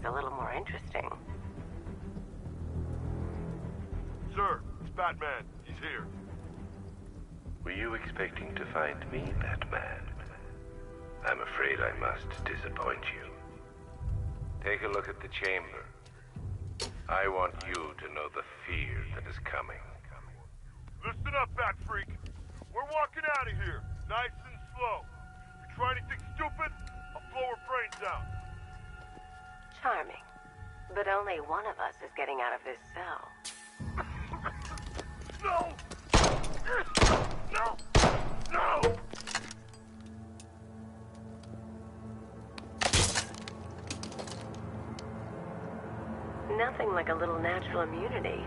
a little more interesting. Sir, it's Batman. He's here. Were you expecting to find me, Batman? I'm afraid I must disappoint you. Take a look at the chamber. I want you to know the fear that is coming. Listen up, Bat Freak. We're walking out of here, nice and slow. You try anything stupid, I'll blow her brains out. Charming. But only one of us is getting out of this cell. No! No! No! Nothing like a little natural immunity.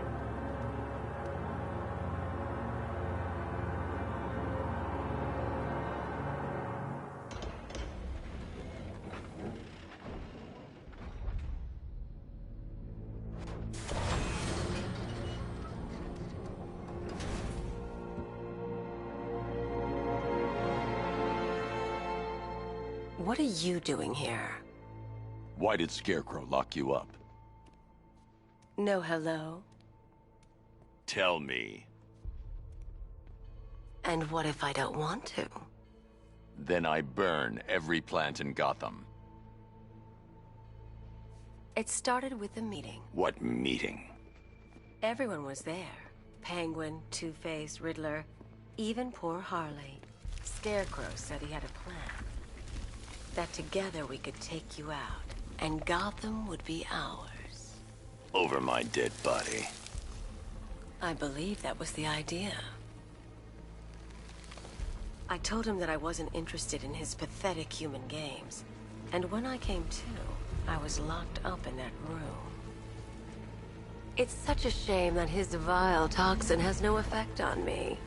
What are you doing here? Why did Scarecrow lock you up? No hello? Tell me. And what if I don't want to? Then I burn every plant in Gotham. It started with a meeting. What meeting? Everyone was there. Penguin, Two-Face, Riddler, even poor Harley. Scarecrow said he had a plan. That together we could take you out, and Gotham would be ours. Over my dead body. I believe that was the idea. I told him that I wasn't interested in his pathetic human games, and when I came to, I was locked up in that room. It's such a shame that his vile toxin has no effect on me.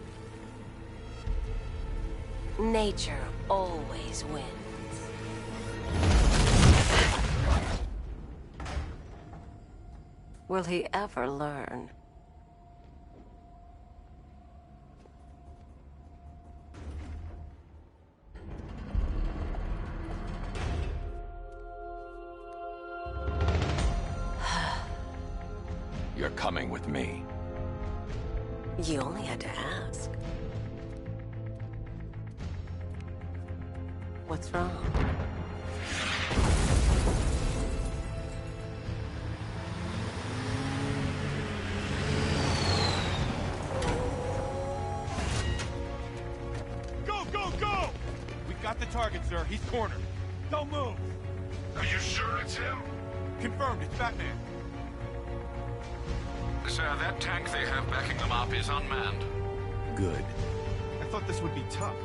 Nature always wins. Will he ever learn? You're coming with me. You only had to ask. What's wrong? Got the target, sir. He's cornered. Don't move. Are you sure it's him? Confirmed. It's Batman. Sir, that tank they have backing them up is unmanned. Good. I thought this would be tough.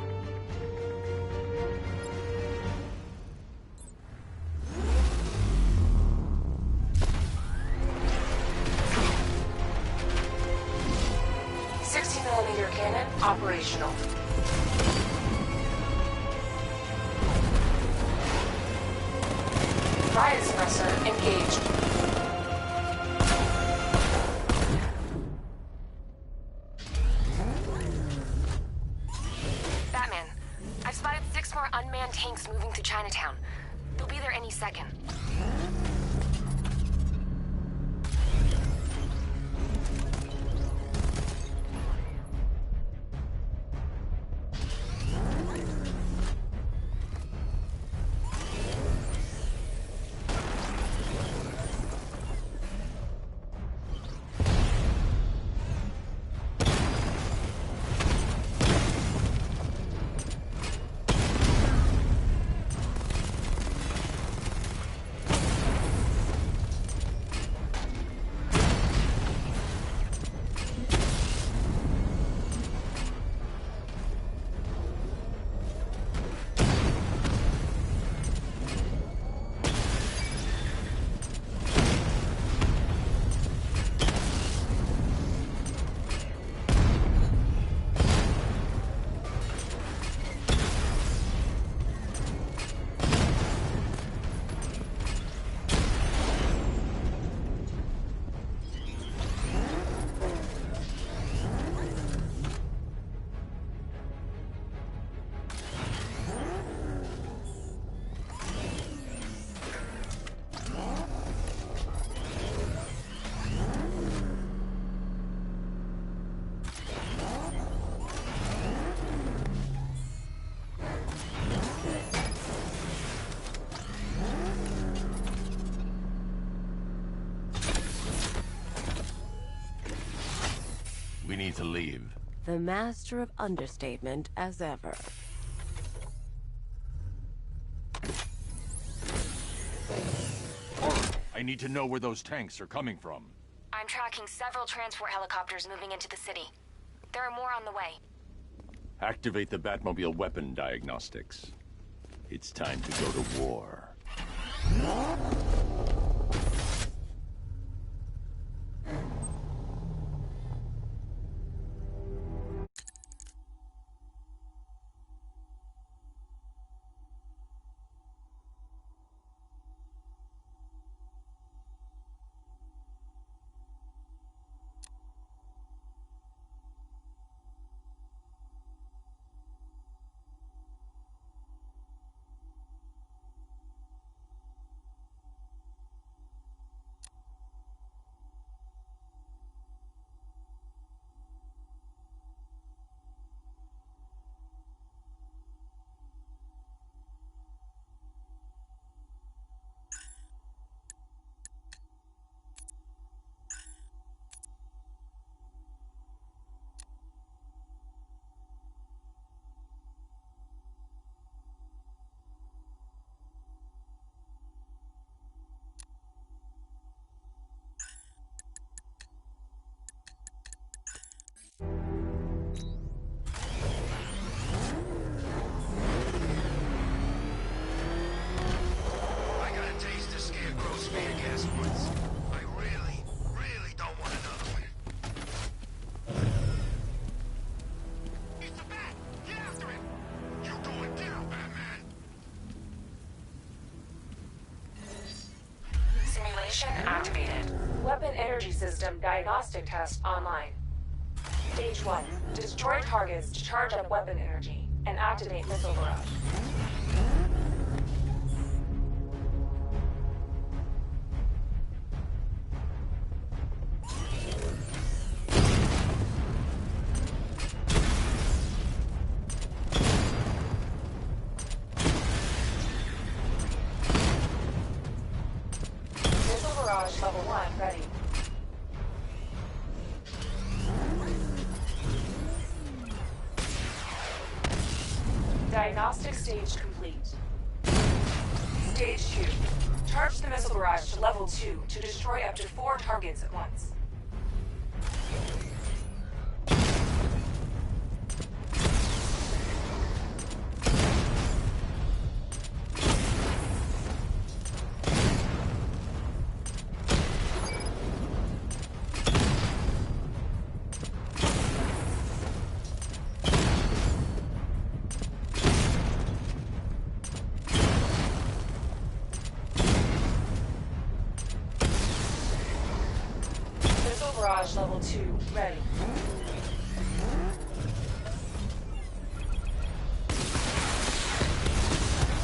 .60mm cannon operational. Riot suppressor engaged. Batman, I've spotted 6 more unmanned tanks moving to Chinatown. They'll be there any second. We need to leave. The master of understatement as ever. I need to know where those tanks are coming from. I'm tracking several transport helicopters moving into the city. There are more on the way. Activate the Batmobile weapon diagnostics. It's time to go to war. I got a taste of Scarecrow's spear gas once. I really, really don't want another one. It's a bat! Get after him! You're going down, Batman! Simulation activated. Weapon energy system diagnostic test online. Stage 1. Destroy targets to charge up weapon energy and activate missile barrage. Missile barrage level 1 ready. Diagnostic stage complete. Stage 2. Charge the missile barrage to level 2 to destroy up to 4 targets at once. Missile barrage level 2 ready.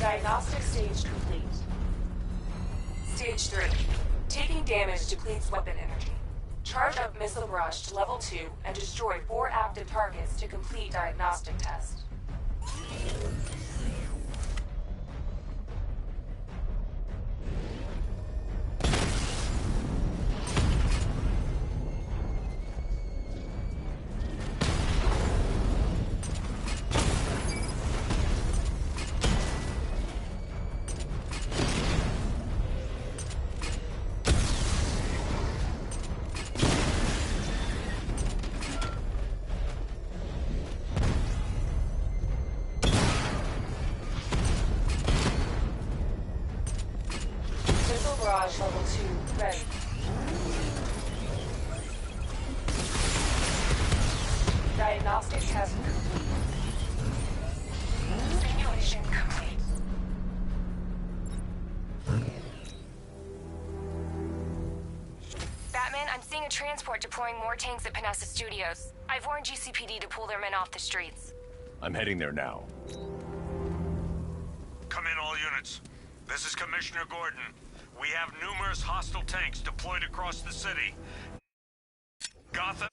Diagnostic stage complete. Stage 3. Taking damage depletes weapon energy. Charge up missile barrage to level 2 and destroy 4 active targets to complete diagnostic test. Missile barrage level 2 ready. Diagnostic test complete. Simulation complete. Batman, I'm seeing a transport deploying more tanks at Panessa Studios. I've warned GCPD to pull their men off the streets. I'm heading there now. Come in, all units. This is Commissioner Gordon. We have numerous hostile tanks deployed across the city. Gotham...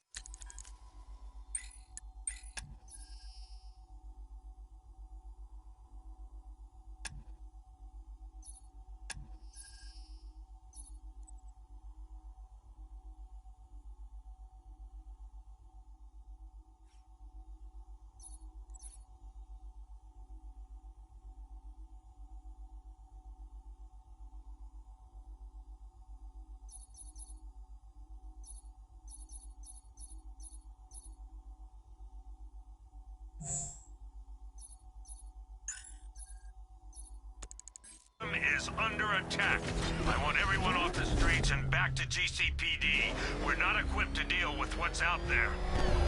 is under attack. I want everyone off the streets and back to GCPD. We're not equipped to deal with what's out there.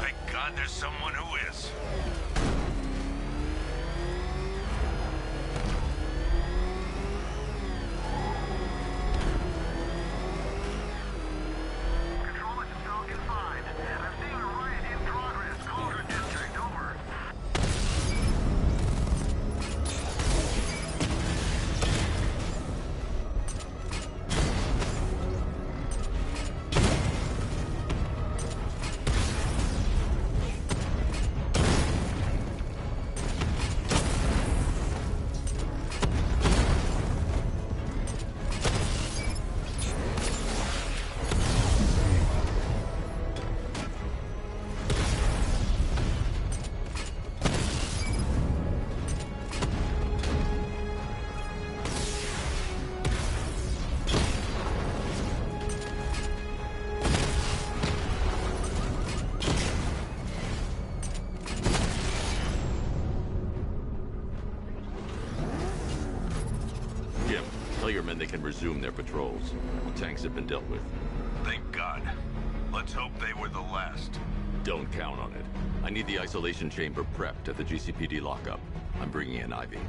Thank God there's someone who is. Tell your men they can resume their patrols. The tanks have been dealt with. Thank God. Let's hope they were the last. Don't count on it. I need the isolation chamber prepped at the GCPD lockup. I'm bringing in Ivy.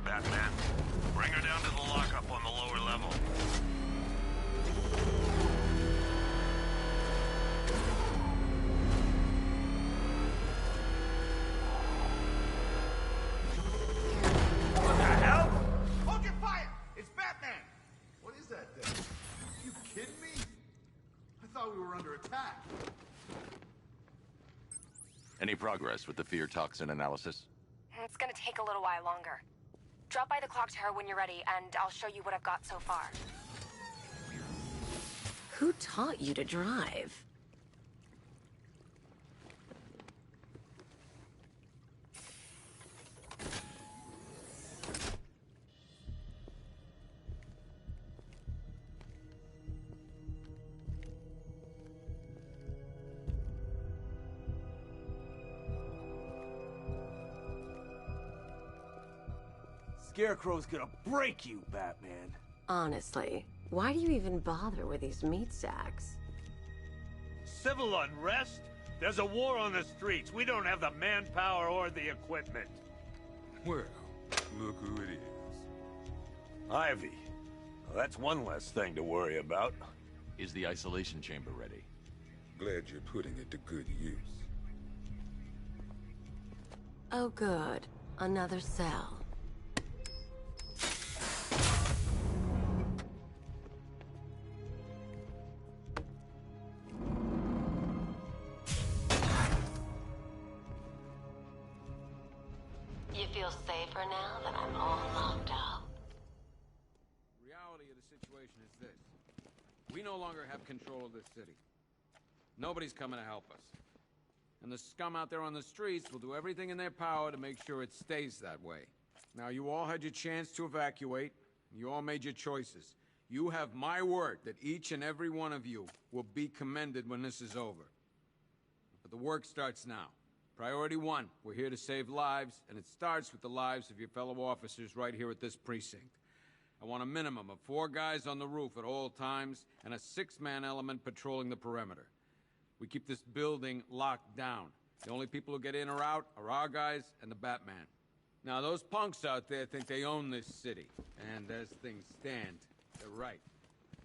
Batman. Bring her down to the lockup on the lower level. What the hell? Hold your fire! It's Batman! What is that thing? You kidding me? I thought we were under attack. Any progress with the fear toxin analysis? It's gonna take a little while longer. Drop by the clock tower when you're ready, and I'll show you what I've got so far. Who taught you to drive? Scarecrow's gonna break you, Batman. Honestly, why do you even bother with these meat sacks? Civil unrest? There's a war on the streets. We don't have the manpower or the equipment. Well, look who it is. Ivy. Well, that's one less thing to worry about. Is the isolation chamber ready? Glad you're putting it to good use. Oh good, another cell. You feel safer now that I'm all locked up? Reality of the situation is this. We no longer have control of this city. Nobody's coming to help us. And the scum out there on the streets will do everything in their power to make sure it stays that way. Now, you all had your chance to evacuate. You all made your choices. You have my word that each and every one of you will be commended when this is over. But the work starts now. Priority one, we're here to save lives, and it starts with the lives of your fellow officers right here at this precinct. I want a minimum of 4 guys on the roof at all times, and a 6-man element patrolling the perimeter. We keep this building locked down. The only people who get in or out are our guys and the Batman. Now, those punks out there think they own this city, and as things stand, they're right.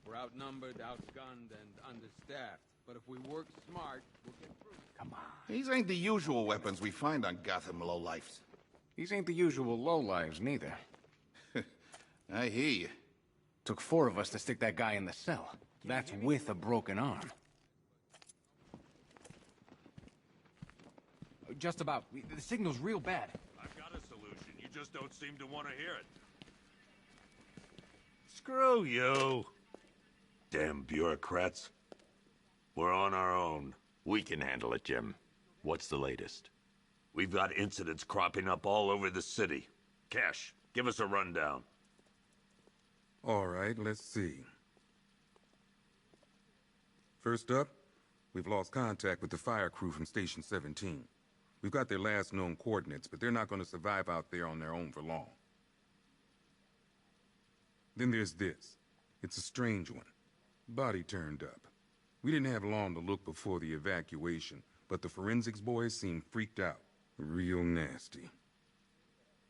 We're outnumbered, outgunned, and understaffed. But if we work smart, we'll get through. Come on. These ain't the usual weapons we find on Gotham lowlifes. These ain't the usual lowlives, neither. I hear you. Took 4 of us to stick that guy in the cell. That's with a broken arm. Just about. The signal's real bad. I've got a solution. You just don't seem to want to hear it. Screw you. Damn bureaucrats. We're on our own. We can handle it, Jim. What's the latest? We've got incidents cropping up all over the city. Cash, give us a rundown. All right, let's see. First up, we've lost contact with the fire crew from Station 17. We've got their last known coordinates, but they're not going to survive out there on their own for long. Then there's this. It's a strange one. Body turned up. We didn't have long to look before the evacuation, but the forensics boys seem freaked out. Real nasty.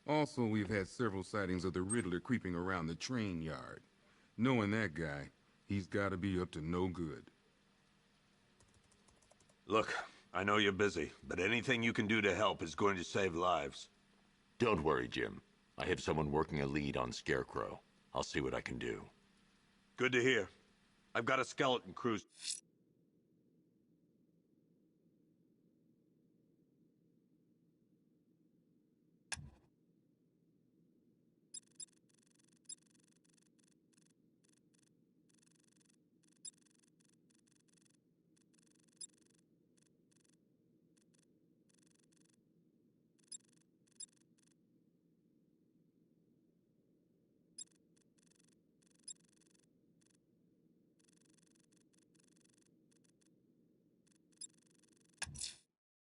Also, we've had several sightings of the Riddler creeping around the train yard. Knowing that guy, he's got to be up to no good. Look, I know you're busy, but anything you can do to help is going to save lives. Don't worry, Jim. I have someone working a lead on Scarecrow. I'll see what I can do. Good to hear. I've got a skeleton crew.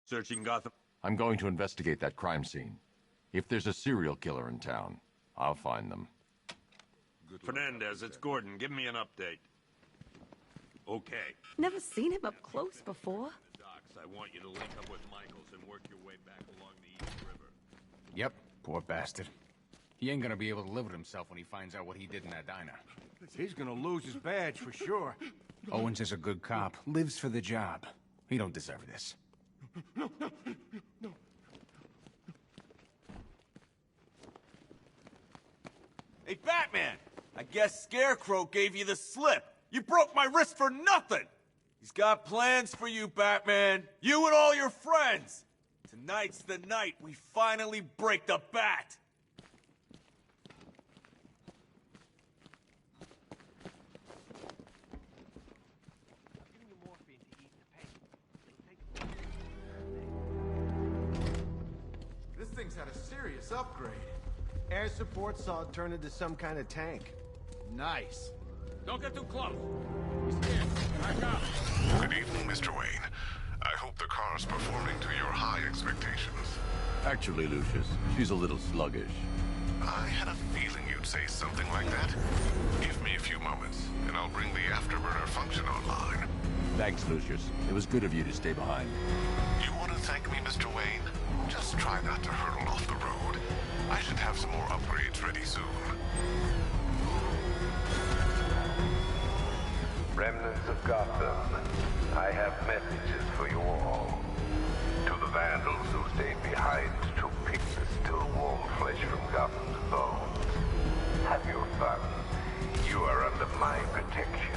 Searching Gotham. I'm going to investigate that crime scene. If there's a serial killer in town, I'll find them. Fernandez, it's Gordon. Give me an update. Okay. Never seen him up close before. Docks, I want you to link up with Michaels and work your way back along the East River. Yep, poor bastard. He ain't gonna be able to live with himself when he finds out what he did in that diner. He's gonna lose his badge for sure. Owens is a good cop, lives for the job. He don't deserve this. No. Hey, Batman! I guess Scarecrow gave you the slip. You broke my wrist for nothing! He's got plans for you, Batman. You and all your friends. Tonight's the night we finally break the bat. This thing's had a serious upgrade. Air support saw it turn into some kind of tank. Nice. Don't get too close. He's scared. Back up. Good evening, Mr. Wayne. I hope the car's performing to your high expectations. Actually, Lucius, she's a little sluggish. I had a feeling you'd say something like that. Give me a few moments, and I'll bring the afterburner function online. Thanks, Lucius. It was good of you to stay behind. You want to thank me, Mr. Wayne? Just try not to hurtle off the road. I should have some more upgrades ready soon. Remnants of Gotham, I have messages for you all. To the vandals who stayed behind to pick the still warm flesh from Gotham's bones. Have your fun. You are under my protection.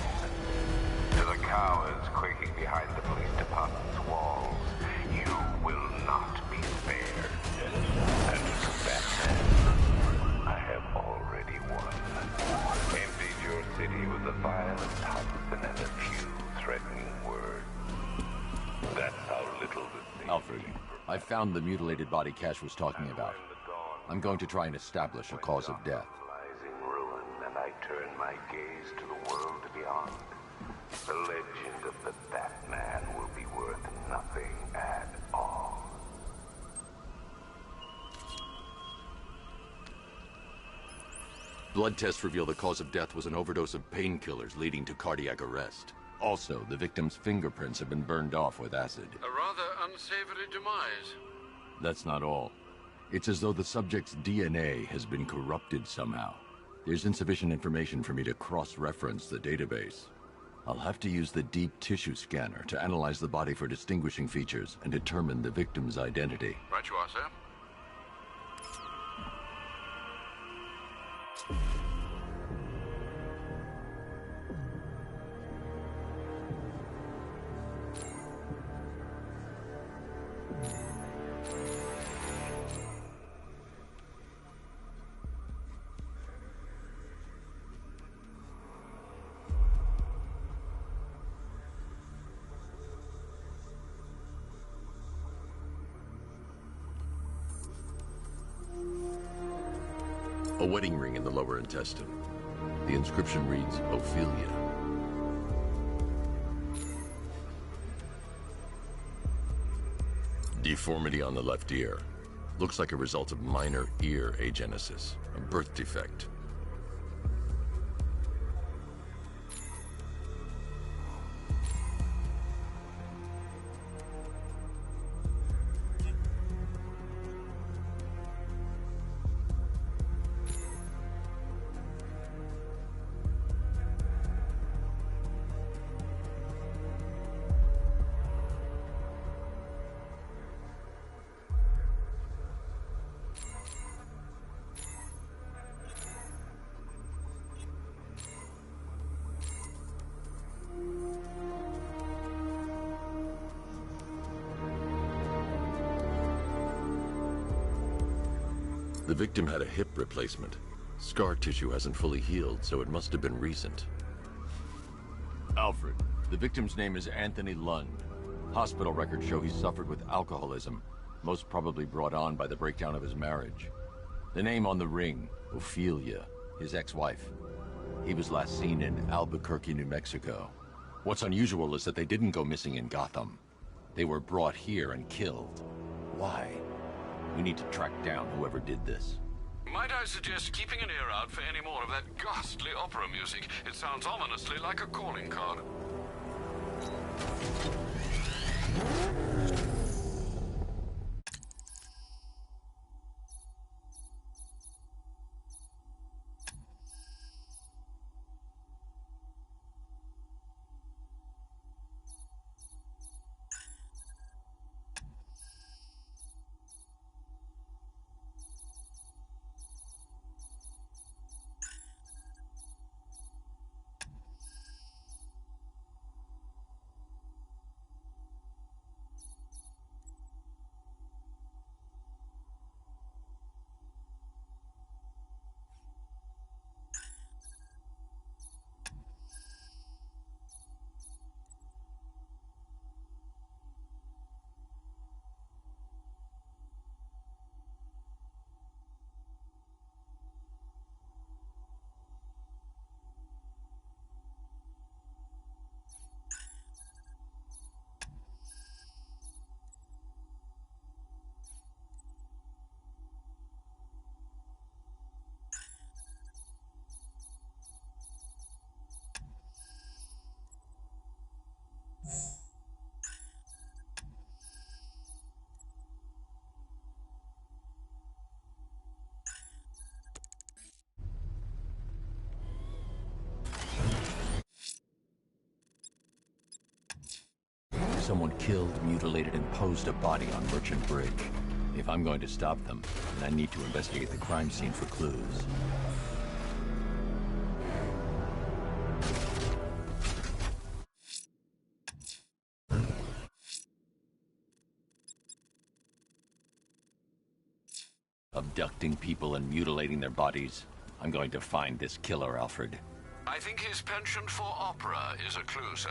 To the cowards quaking behind the police department's walls, you will not be spared. And to Batman, I have already won. Emptied your city with a violent Thompson and a few threatening words. That's how little the city... Alfred, I found the mutilated body Cash was talking about. I'm going to try and establish a cause of death. Lies in ruin, and I turn my gaze to the world beyond. The legend of the Batman will be worth nothing at all. Blood tests reveal the cause of death was an overdose of painkillers leading to cardiac arrest. Also, the victim's fingerprints have been burned off with acid. A rather unsavory demise. That's not all. It's as though the subject's DNA has been corrupted somehow. There's insufficient information for me to cross-reference the database. I'll have to use the deep tissue scanner to analyze the body for distinguishing features and determine the victim's identity. Right you are, sir. A wedding ring in the lower intestine. The inscription reads, Ophelia. Deformity on the left ear. Looks like a result of minor ear agenesis, a birth defect. The victim had a hip replacement. Scar tissue hasn't fully healed, so it must have been recent. Alfred, the victim's name is Anthony Lund. Hospital records show he suffered with alcoholism, most probably brought on by the breakdown of his marriage. The name on the ring, Ophelia, his ex-wife. He was last seen in Albuquerque, New Mexico. What's unusual is that they didn't go missing in Gotham. They were brought here and killed. Why? We need to track down whoever did this. Might I suggest keeping an ear out for any more of that ghastly opera music? It sounds ominously like a calling card. Someone killed, mutilated, and posed a body on Merchant Bridge. If I'm going to stop them, then I need to investigate the crime scene for clues. Abducting people and mutilating their bodies. I'm going to find this killer, Alfred. I think his penchant for opera is a clue, sir.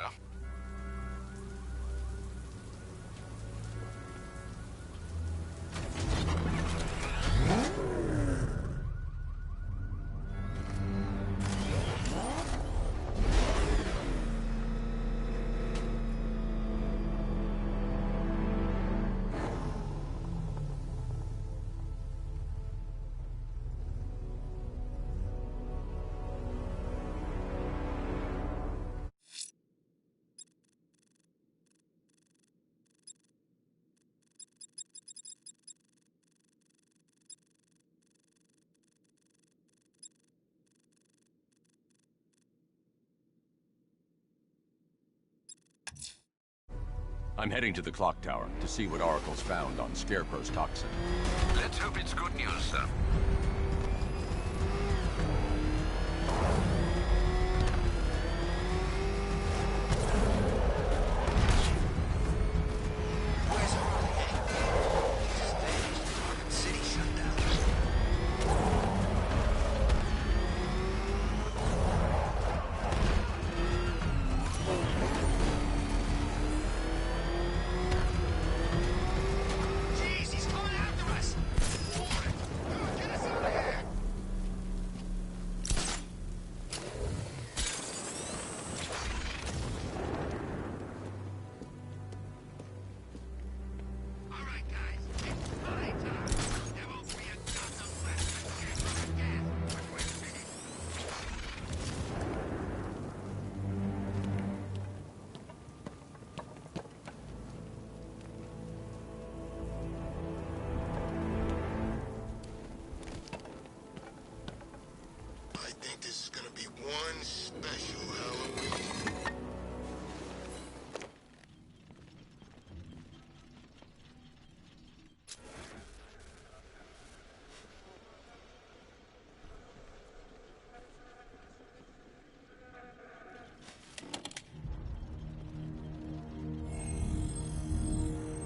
I'm heading to the clock tower to see what Oracle's found on Scarecrow's toxin. Let's hope it's good news, sir. Jeez, he's coming after us! I think this is gonna be one special Halloween.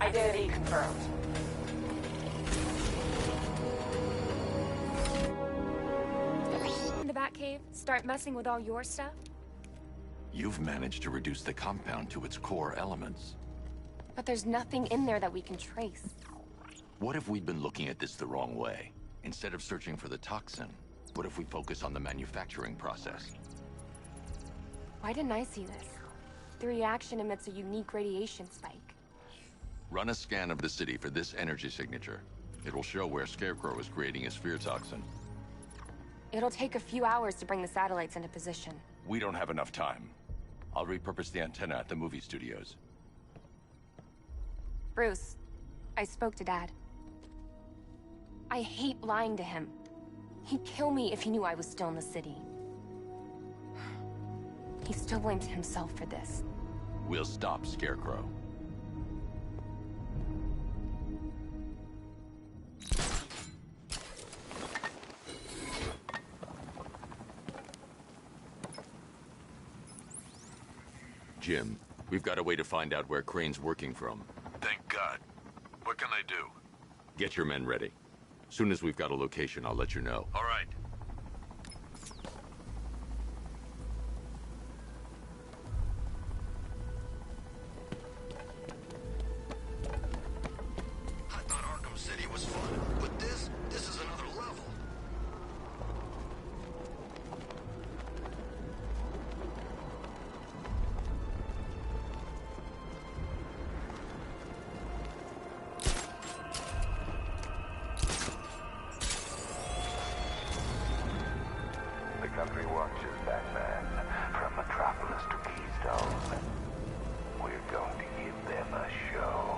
Identity confirmed. In the Batcave, start messing with all your stuff? You've managed to reduce the compound to its core elements. But there's nothing in there that we can trace. What if we'd been looking at this the wrong way? Instead of searching for the toxin, what if we focus on the manufacturing process? Why didn't I see this? The reaction emits a unique radiation spike. Run a scan of the city for this energy signature. It will show where Scarecrow is creating his fear toxin. It'll take a few hours to bring the satellites into position. We don't have enough time. I'll repurpose the antenna at the movie studios. Bruce, I spoke to Dad. I hate lying to him. He'd kill me if he knew I was still in the city. He still blames himself for this. We'll stop Scarecrow. Jim, we've got a way to find out where Crane's working from. Thank God. What can I do? Get your men ready. Soon as we've got a location, I'll let you know. All right. I thought Arkham City was fun, but this is another level. The country watches, Batman, from Metropolis to Keystone. We're going to give them a show.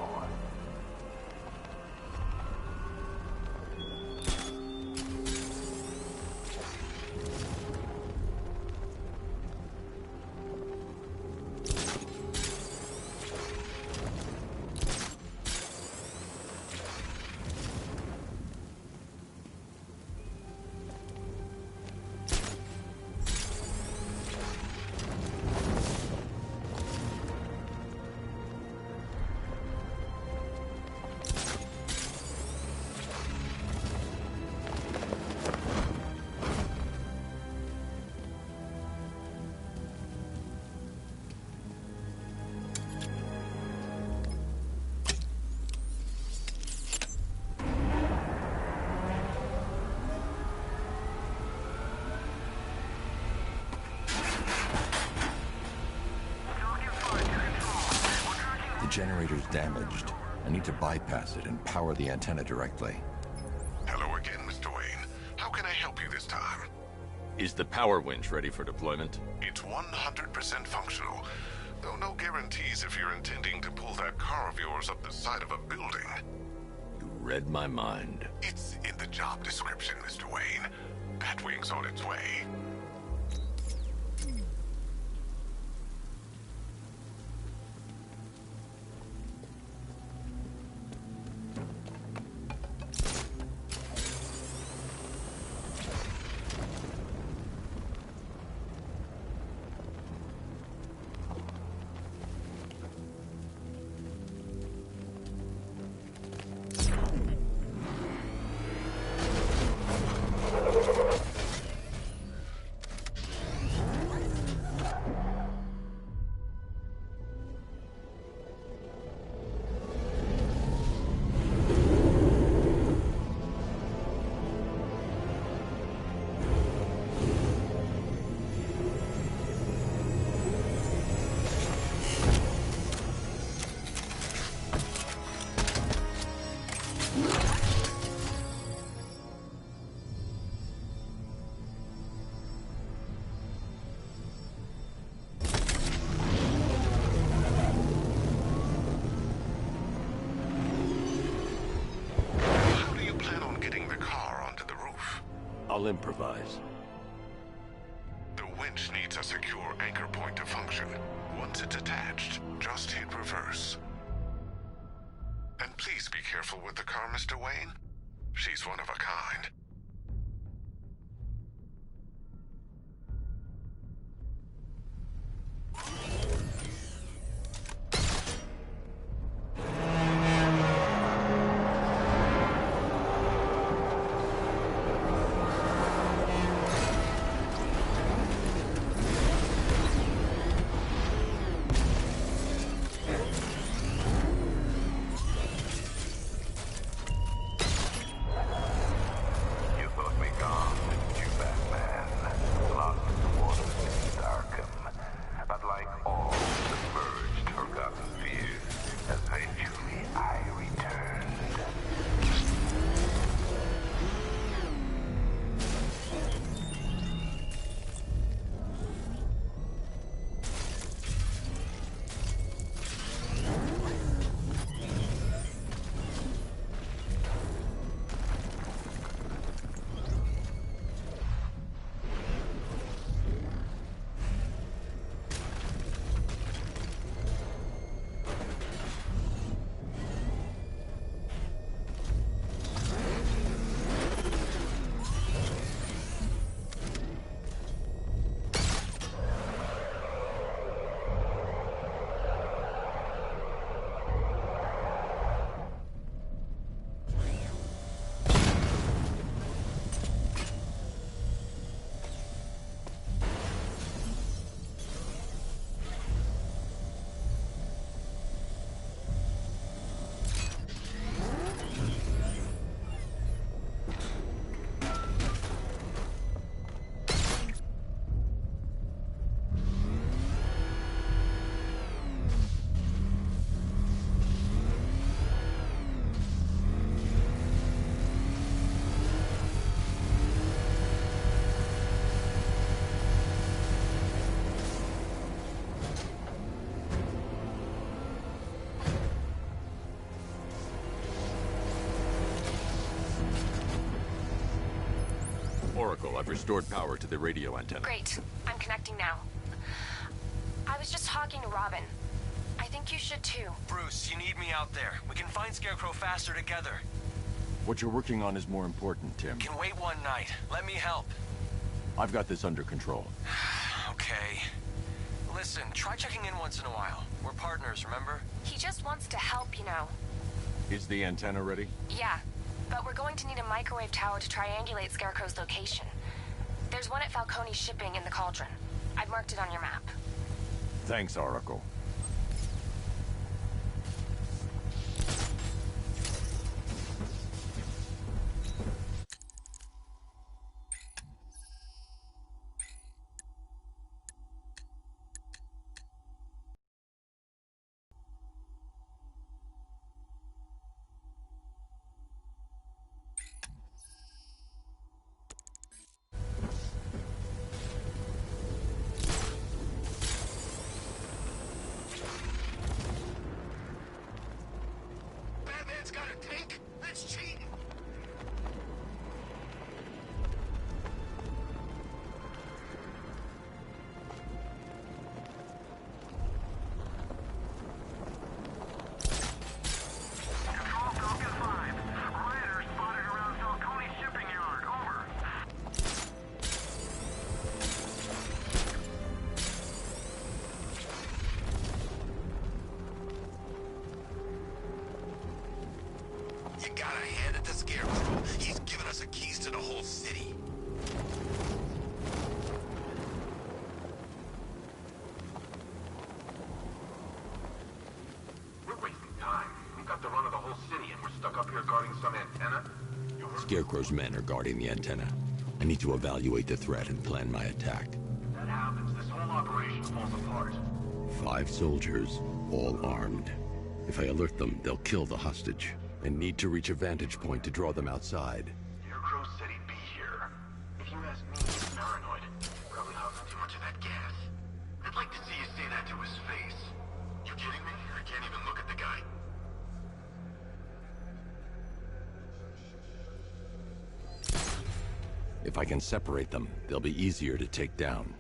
The generator's damaged. I need to bypass it and power the antenna directly. Hello again, Mr. Wayne. How can I help you this time? Is the power winch ready for deployment? It's 100% functional, though no guarantees if you're intending to pull that car of yours up the side of a building. You read my mind. It's in the job description, Mr. Wayne. Batwing's on its way. I'll improvise. a secure anchor point to function. Once it's attached, just hit reverse. And please be careful with the car, Mr. Wayne. She's one of a kind. Oracle, I've restored power to the radio antenna. Great. I'm connecting now. I was just talking to Robin. I think you should too. Bruce, you need me out there. We can find Scarecrow faster together. What you're working on is more important, Tim. Can wait one night. Let me help. I've got this under control. Okay. Listen, try checking in once in a while. We're partners, remember? He just wants to help, you know. Is the antenna ready? Yeah, but we're going to need a microwave tower to triangulate Scarecrow's location. There's one at Falcone's shipping in the Cauldron. I've marked it on your map. Thanks, Oracle. You gotta hand it to Scarecrow. He's given us the keys to the whole city. We're wasting time. We've got the run of the whole city and we're stuck up here guarding some antenna. Scarecrow's men are guarding the antenna. I need to evaluate the threat and plan my attack. That happens, this whole operation falls apart. 5 soldiers, all armed. If I alert them, they'll kill the hostage. And need to reach a vantage point to draw them outside. Scarecrow said he'd be here. If you ask me, he's paranoid. Probably huffing too much of that gas. I'd like to see you say that to his face. You kidding me? I can't even look at the guy. If I can separate them, they'll be easier to take down.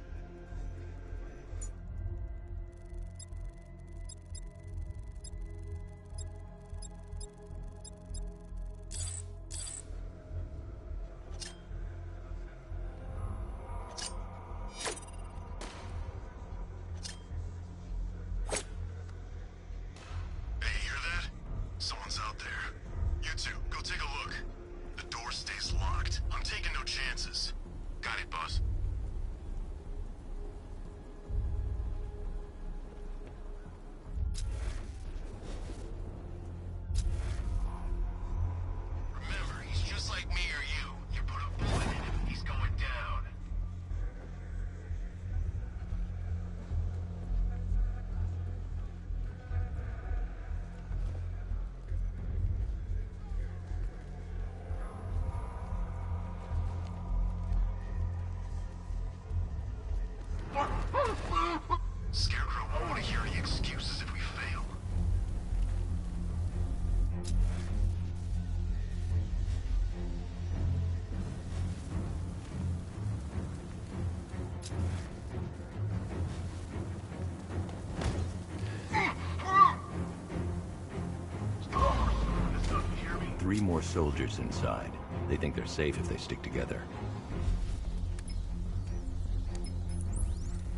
3 more soldiers inside. They think they're safe if they stick together.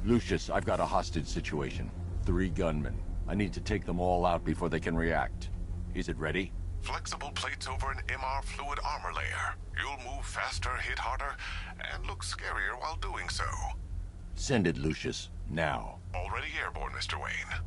Lucius, I've got a hostage situation. 3 gunmen. I need to take them all out before they can react. Is it ready? Flexible plates over an MR fluid armor layer. You'll move faster, hit harder, and look scarier while doing so. Send it, Lucius. Now. Already airborne, Mr. Wayne.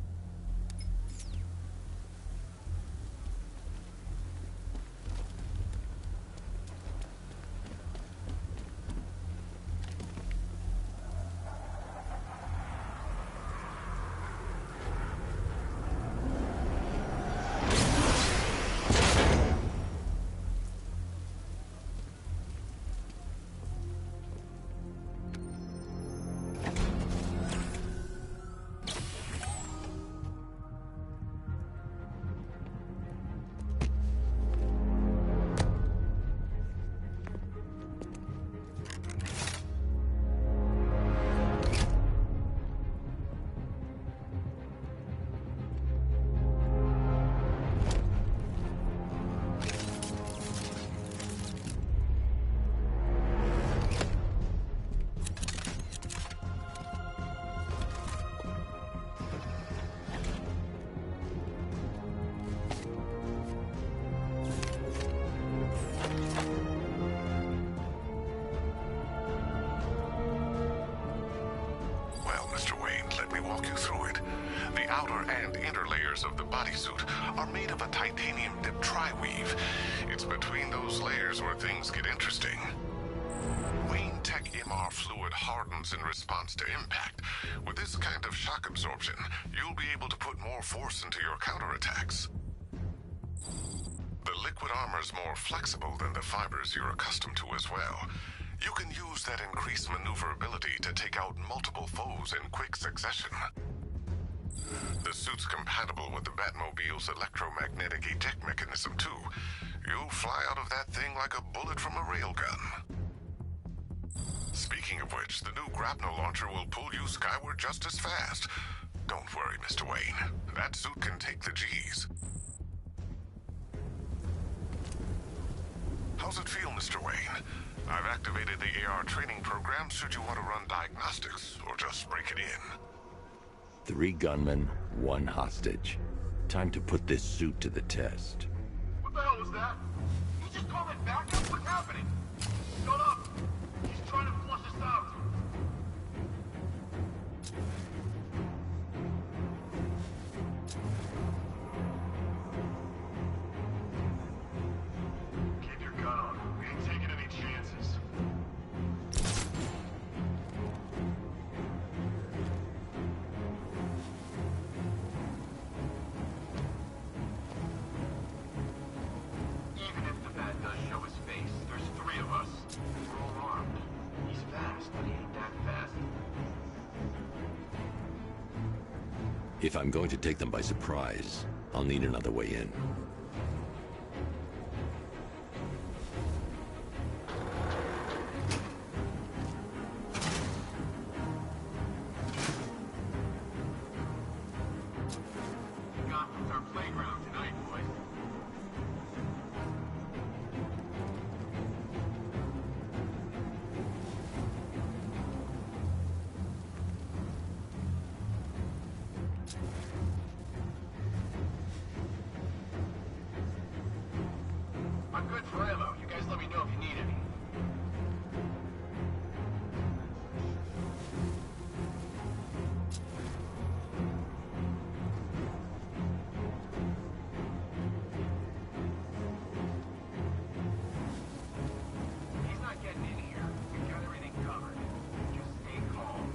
Of the bodysuit are made of a titanium dip tri-weave. It's between those layers where things get interesting. Wayne Tech MR fluid hardens in response to impact. With this kind of shock absorption, you'll be able to put more force into your counterattacks. The liquid armor's more flexible than the fibers you're accustomed to as well. You can use that increased maneuverability to take out multiple foes in quick succession. The suit's compatible with the Batmobile's electromagnetic eject mechanism, too. You'll fly out of that thing like a bullet from a railgun. Speaking of which, the new grapnel launcher will pull you skyward just as fast. Don't worry, Mr. Wayne. That suit can take the G's. How's it feel, Mr. Wayne? I've activated the AR training program should you want to run diagnostics, or just break it in. 3 gunmen, 1 hostage. Time to put this suit to the test. What the hell was that? You just called it backup? What's happening? Shut up! He's trying to flush us out. Keep your gun on. We ain't taking any chances. If I'm going to take them by surprise, I'll need another way in. Gotham's our playground tonight, boys. I'm good for ammo. You guys let me know if you need any. He's not getting in here. We've got everything covered. Just stay calm.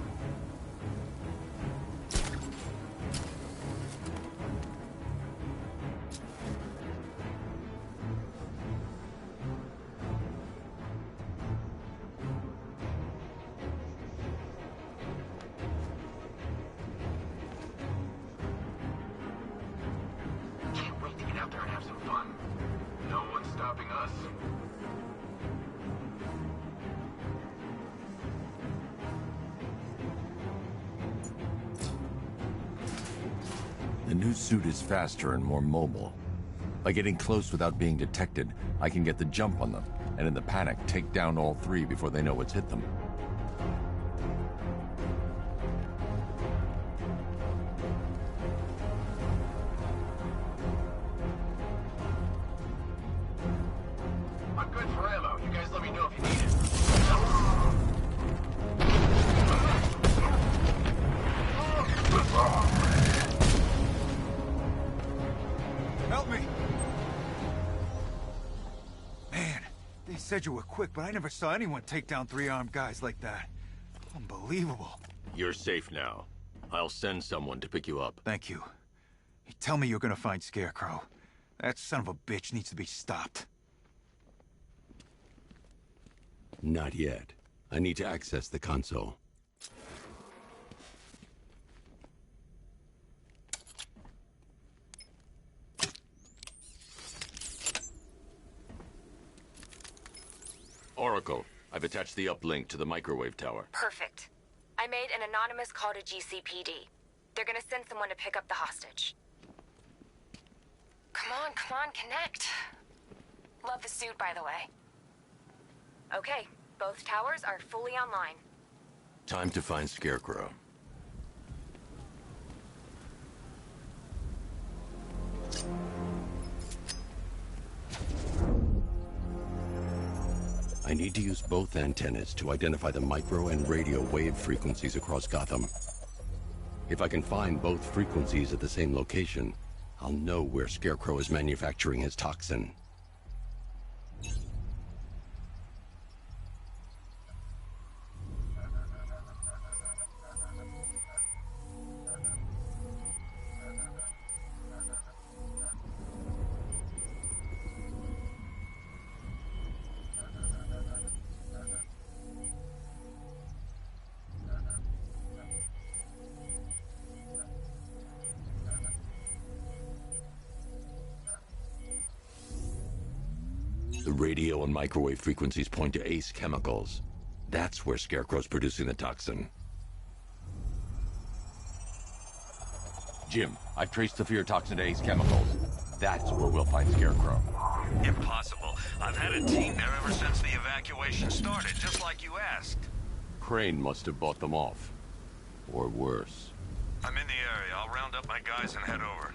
Can't wait to get out there and have some fun. No one's stopping us. The new suit is faster and more mobile. By getting close without being detected, I can get the jump on them, and in the panic, take down all three before they know what's hit them. I'm good for ammo. You guys let me know if you need it. Help me! Man, they said you were quick, but I never saw anyone take down 3 armed guys like that. Unbelievable. You're safe now. I'll send someone to pick you up. Thank you. You tell me you're gonna find Scarecrow. That son of a bitch needs to be stopped. Not yet. I need to access the console. Oracle, I've attached the uplink to the microwave tower. Perfect. I made an anonymous call to GCPD. They're gonna send someone to pick up the hostage. Come on, connect. Love the suit, by the way. Okay, both towers are fully online. Time to find Scarecrow. I need to use both antennas to identify the micro and radio wave frequencies across Gotham. If I can find both frequencies at the same location, I'll know where Scarecrow is manufacturing his toxin. The radio and microwave frequencies point to Ace Chemicals. That's where Scarecrow's producing the toxin. Jim, I've traced the fear toxin to Ace Chemicals. That's where we'll find Scarecrow. Impossible. I've had a team there ever since the evacuation started, just like you asked. Crane must have bought them off. Or worse. I'm in the area. I'll round up my guys and head over.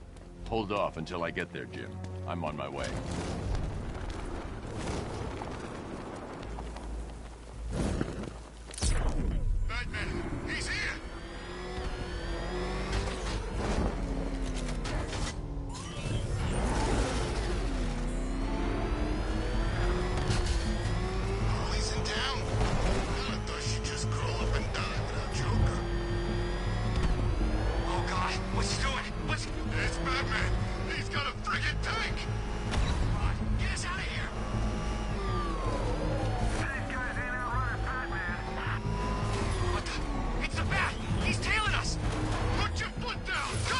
Hold off until I get there, Jim. I'm on my way. Batman, he's here! Harley's in town? I thought she'd just curl up and die without Joker. Oh god, what's he doing? It's Batman! He's got a friggin' tank! Come on, get us out of here! These guys ain't outrunning Batman. What the? It's the Bat! He's tailing us! Put your foot down! Go!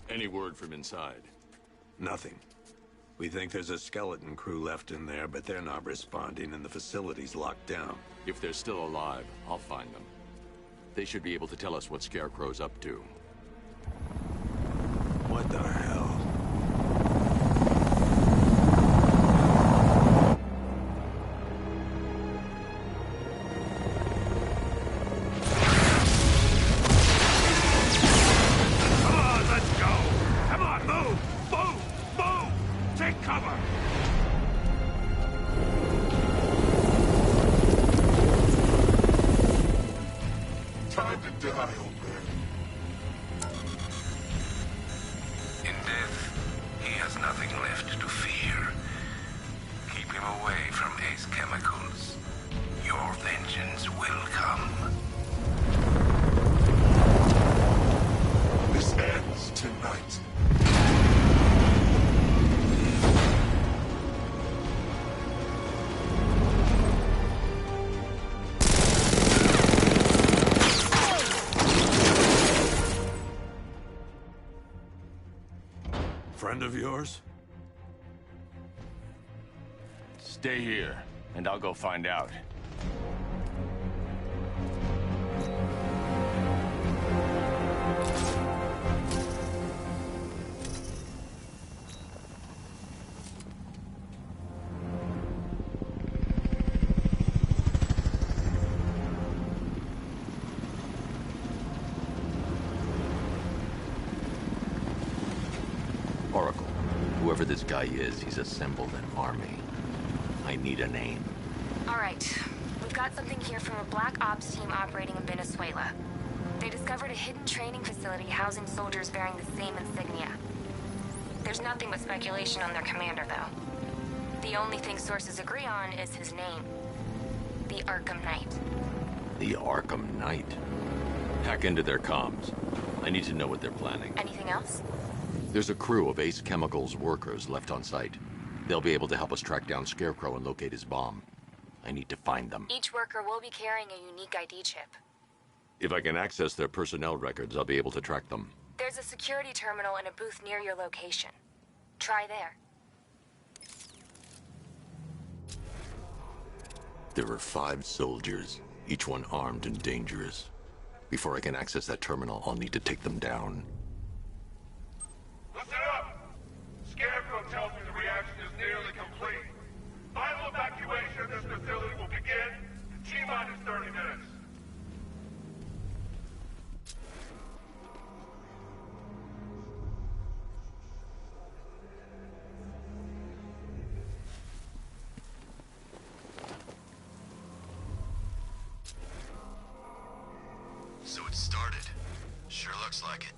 Any word from inside? Nothing. We think there's a skeleton crew left in there, but they're not responding and the facility's locked down. If they're still alive, I'll find them. They should be able to tell us what Scarecrow's up to. What the hell? Come on, let's go! Come on, move! Move! Move! Take cover! Time to die, old man. In death, he has nothing left to fear. Keep him away from Ace Chemicals. Your vengeance will come. This ends tonight. friend of yours? Stay here, and I'll go find out. Oracle, whoever this guy is, he's assembled an army. I need a name. All right. We've got something here from a Black Ops team operating in Venezuela. They discovered a hidden training facility housing soldiers bearing the same insignia. There's nothing but speculation on their commander, though. The only thing sources agree on is his name. The Arkham Knight. The Arkham Knight? Hack into their comms. I need to know what they're planning. Anything else? There's a crew of Ace Chemicals workers left on site. They'll be able to help us track down Scarecrow and locate his bomb. I need to find them. Each worker will be carrying a unique ID chip. If I can access their personnel records, I'll be able to track them. There's a security terminal in a booth near your location. Try there. There are 5 soldiers, each one armed and dangerous. Before I can access that terminal, I'll need to take them down. Listen up! Scarecrow tells me the reaction is nearly complete. Final evacuation of this facility will begin in T-minus 30 minutes. So it started. Sure looks like it.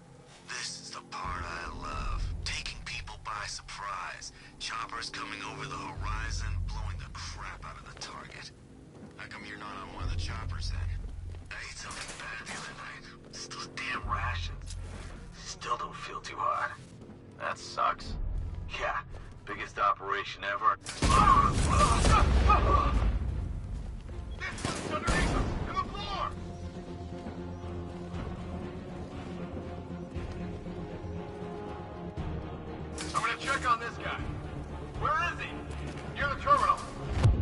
This is the part I love. Taking people by surprise. Choppers coming over the horizon, blowing the crap out of the target. How come you're not on one of the choppers then? I ate something bad the other night. It's those damn rations. Still don't feel too hot. That sucks. Yeah, biggest operation ever. This one's underneath us, in the floor! I'm gonna check on this guy. Where is he? Near the terminal.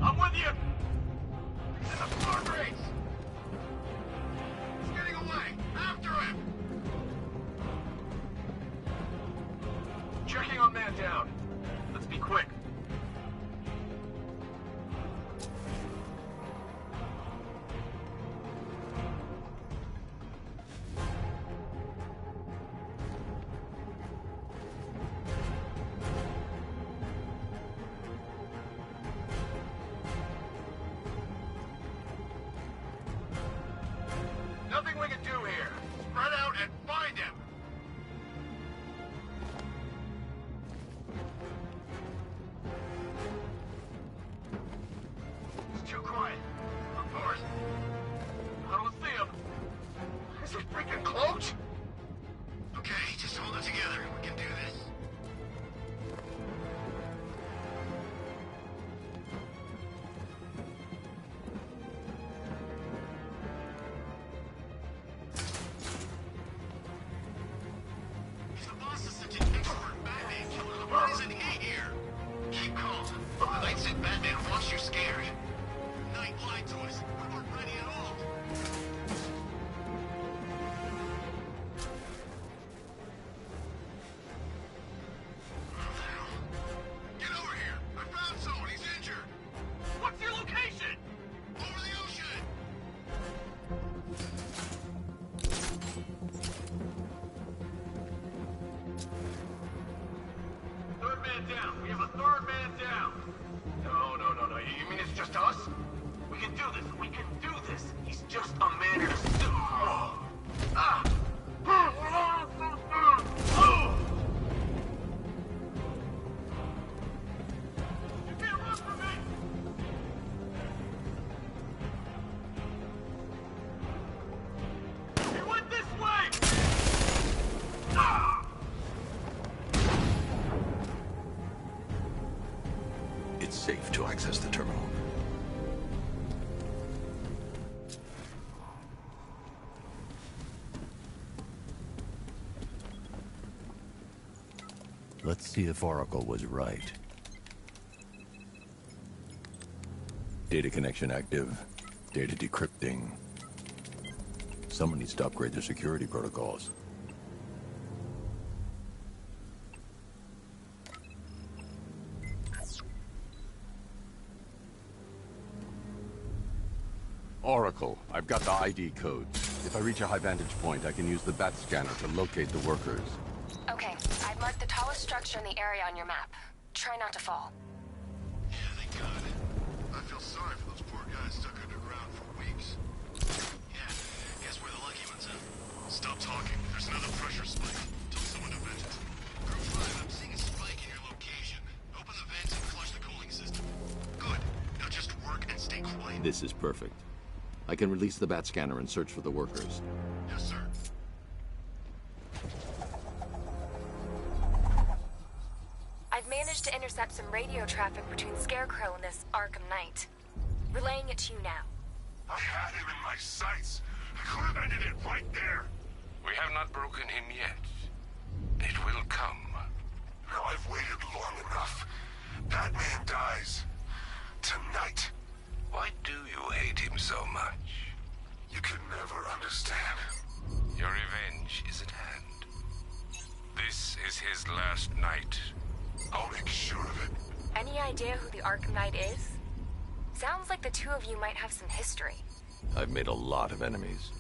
I'm with you! He's in the floor grates! He's getting away! After him! Checking on man down. Let's be quick. Nothing we can do here. Spread out and find him. It's too quiet. Of course. I don't see him. Is he freaking close? Okay, just hold it together. We can do this. He's the boss of such an expert Batman killer. Why isn't he here? Keep calm. The Knight said Batman wants you scared. Knight lied to us. We weren't ready at all. Get over here! I found someone! He's injured! What's your location? Over the ocean! Third man down. We have a third man down. No. You mean it's just us? We can do this. We can do this. He's just a man in a suit. Ah! You can't run from me! He went this way! Ah! It's safe to access the terminal. Let's see if Oracle was right. Data connection active. Data decrypting. Someone needs to upgrade their security protocols. Oracle, I've got the ID codes. If I reach a high vantage point, I can use the bat scanner to locate the workers. Okay, I've marked the tallest structure in the area on your map. Try not to fall. Yeah, thank God. I feel sorry for those poor guys stuck underground for weeks. Yeah, guess we're the lucky ones, huh? Stop talking. There's another pressure spike. Tell someone to vent it. Group 5, I'm seeing a spike in your location. Open the vents and flush the cooling system. Good. Now just work and stay quiet. This is perfect. I can release the bat scanner and search for the workers. Yes, sir. I've managed to intercept some radio traffic between Scarecrow and this Arkham Knight. Relaying it to you now. I had him in my sights. I could have ended it right there. We have not broken him yet. It will come. Now I've waited long enough. Batman dies. Tonight. Why do you hate him so much? You can never understand. Your revenge is at hand. This is his last night. I'll make sure of it. Any idea who the Arkham Knight is? Sounds like the two of you might have some history. I've made a lot of enemies.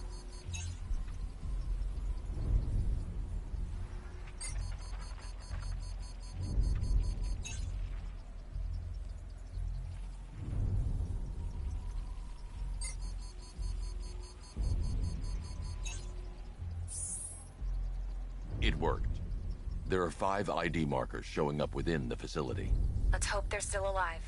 It worked. There are 5 ID markers showing up within the facility. Let's hope they're still alive.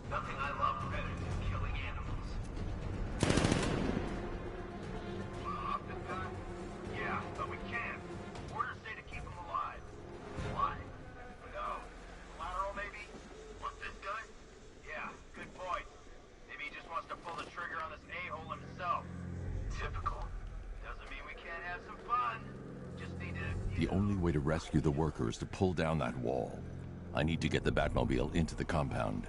Nothing I love better than killing animals. Up this guy? Yeah, but we can't. Orders say to keep him alive. Why? No. Collateral, maybe? What, this guy? Yeah, good point. Maybe he just wants to pull the trigger on this a-hole himself. Typical. Doesn't mean we can't have some fun. Just need to... The only way to rescue the worker is to pull down that wall. I need to get the Batmobile into the compound.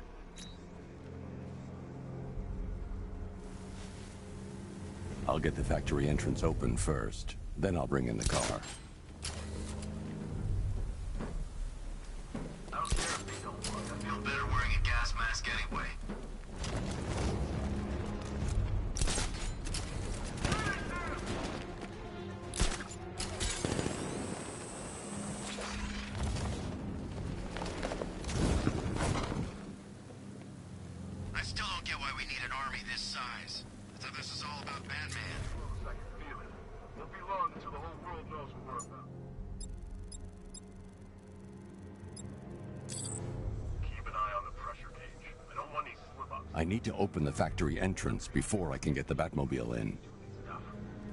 I'll get the factory entrance open first, then I'll bring in the car. I don't care if they don't look. I feel better wearing a gas mask anyway. I still don't get why we need an army this size. I thought this was all about Batman. I can feel it. Won't be long until the whole world knows what we're about. Keep an eye on the pressure gauge. I don't want any slip-ups. I need to open the factory entrance before I can get the Batmobile in. Stuff.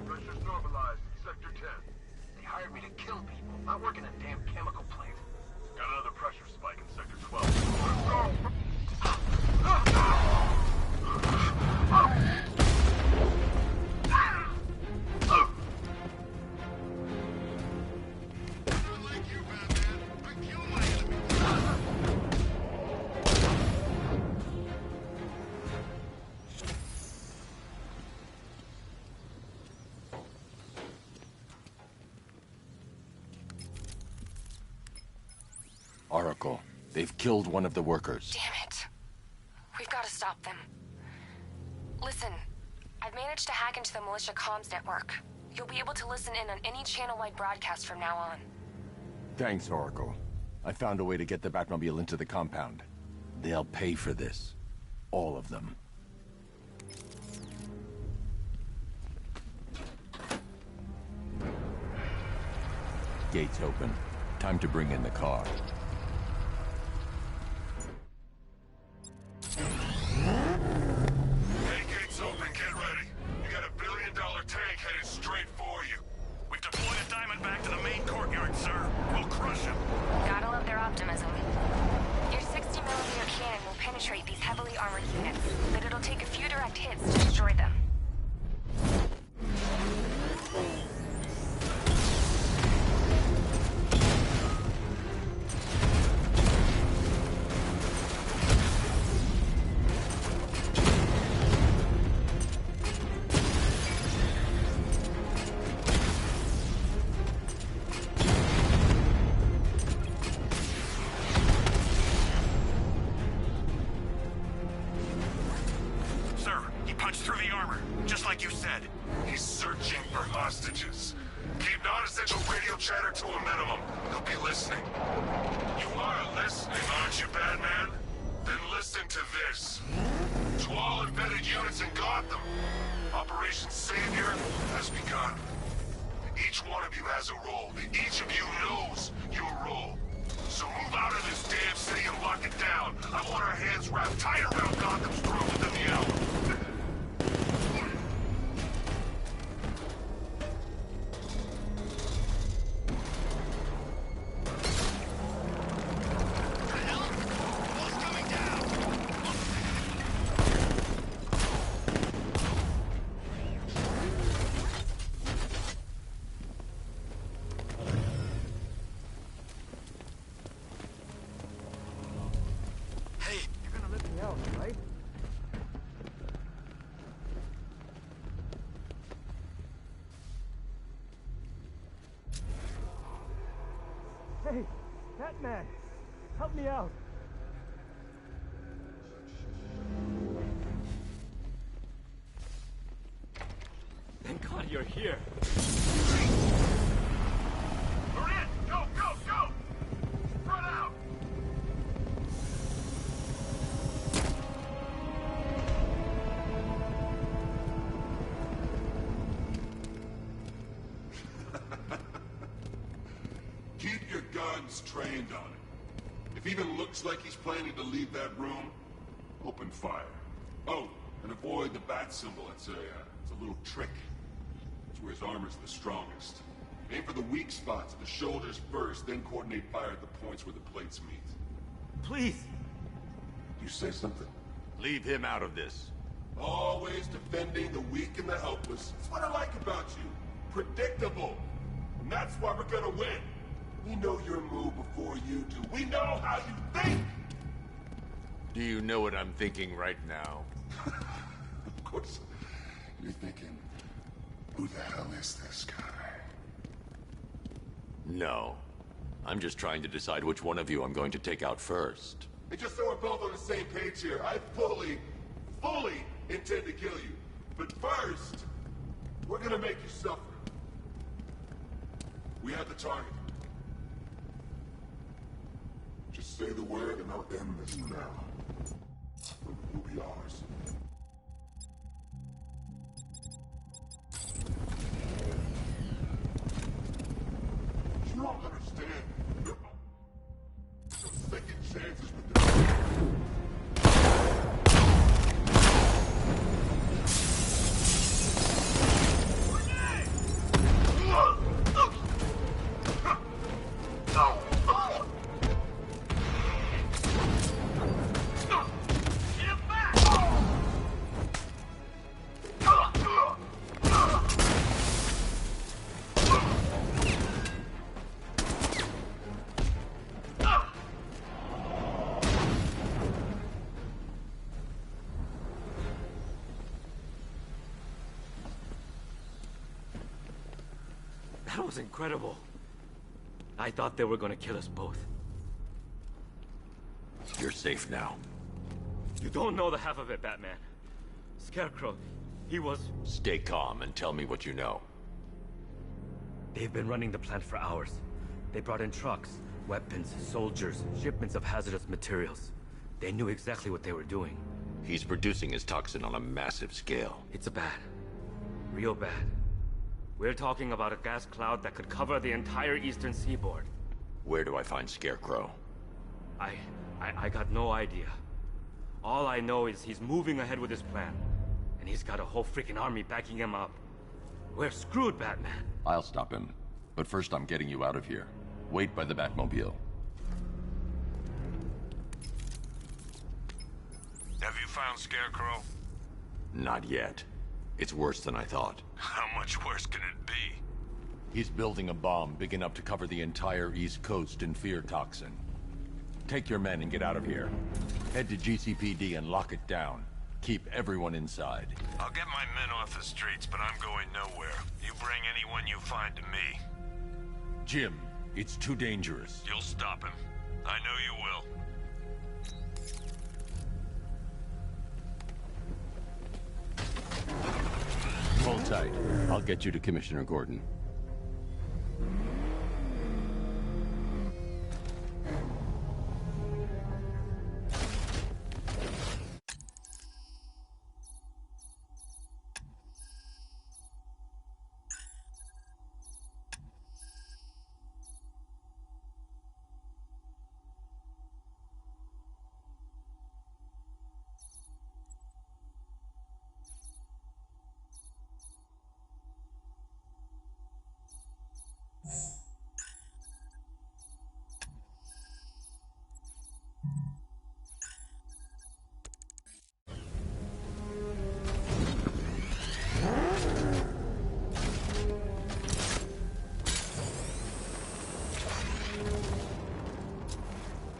Pressure's normalized. Sector 10. They hired me to kill people, not work in a damn chemical plant. Got another pressure spike in Sector 12. Let's go! Oracle, they've killed one of the workers. Damn it. We've got to stop them. Listen, I've managed to hack into the militia comms network. You'll be able to listen in on any channel-wide broadcast from now on. Thanks, Oracle. I found a way to get the Batmobile into the compound. They'll pay for this. All of them. Gates open. Time to bring in the car. Hey, gates open, get ready. You got $1 billion tank headed straight for you. We've deployed a Diamondback to the main courtyard, sir. We'll crush him. Gotta love their optimism. Your 60mm cannon will penetrate these heavily armored units, but it'll take a few direct hits to destroy them. He's searching for hostages. Keep non-essential radio chatter to a minimum. He'll be listening. You are listening, aren't you, Batman? Then listen to this. To all embedded units in Gotham, Operation Savior has begun. Each one of you has a role. Each of you knows your role. So move out of this damn city and lock it down. I want our hands wrapped tight around Gotham's throat within the hour. Hey, Batman! Help me out! Thank God you're here! We're in! Go, go, go! Run out! Keep your guns trained on it. If he even looks like he's planning to leave that room, open fire. Oh, and avoid the bat symbol. It's a little trick. It's where his armor's the strongest. Aim for the weak spots, the shoulders first, then coordinate fire at the points where the plates meet. Please! You say something? Leave him out of this. Always defending the weak and the helpless. That's what I like about you. Predictable. And that's why we're gonna win. We know your move before you do. We know how you think! Do you know what I'm thinking right now? Of course. You're thinking, who the hell is this guy? No. I'm just trying to decide which one of you I'm going to take out first. Hey, just so we're both on the same page here, I fully intend to kill you. But first, we're gonna make you suffer. We have the target. Just say the word and I'll end this now. You'll be ours. You don't understand. You're second chances with this. That was incredible. I thought they were gonna kill us both. You're safe now. You don't know the half of it, Batman. Scarecrow, he was... Stay calm and tell me what you know. They've been running the plant for hours. They brought in trucks, weapons, soldiers, shipments of hazardous materials. They knew exactly what they were doing. He's producing his toxin on a massive scale. It's bad. Real bad. We're talking about a gas cloud that could cover the entire eastern seaboard. Where do I find Scarecrow? I got no idea. All I know is he's moving ahead with his plan. And he's got a whole freaking army backing him up. We're screwed, Batman. I'll stop him. But first I'm getting you out of here. Wait by the Batmobile. Have you found Scarecrow? Not yet. It's worse than I thought. How much worse can it be? He's building a bomb big enough to cover the entire East Coast in fear toxin. Take your men and get out of here. Head to GCPD and lock it down. Keep everyone inside. I'll get my men off the streets, but I'm going nowhere. You bring anyone you find to me. Jim, it's too dangerous. You'll stop him. I know you will. Hold tight. I'll get you to Commissioner Gordon.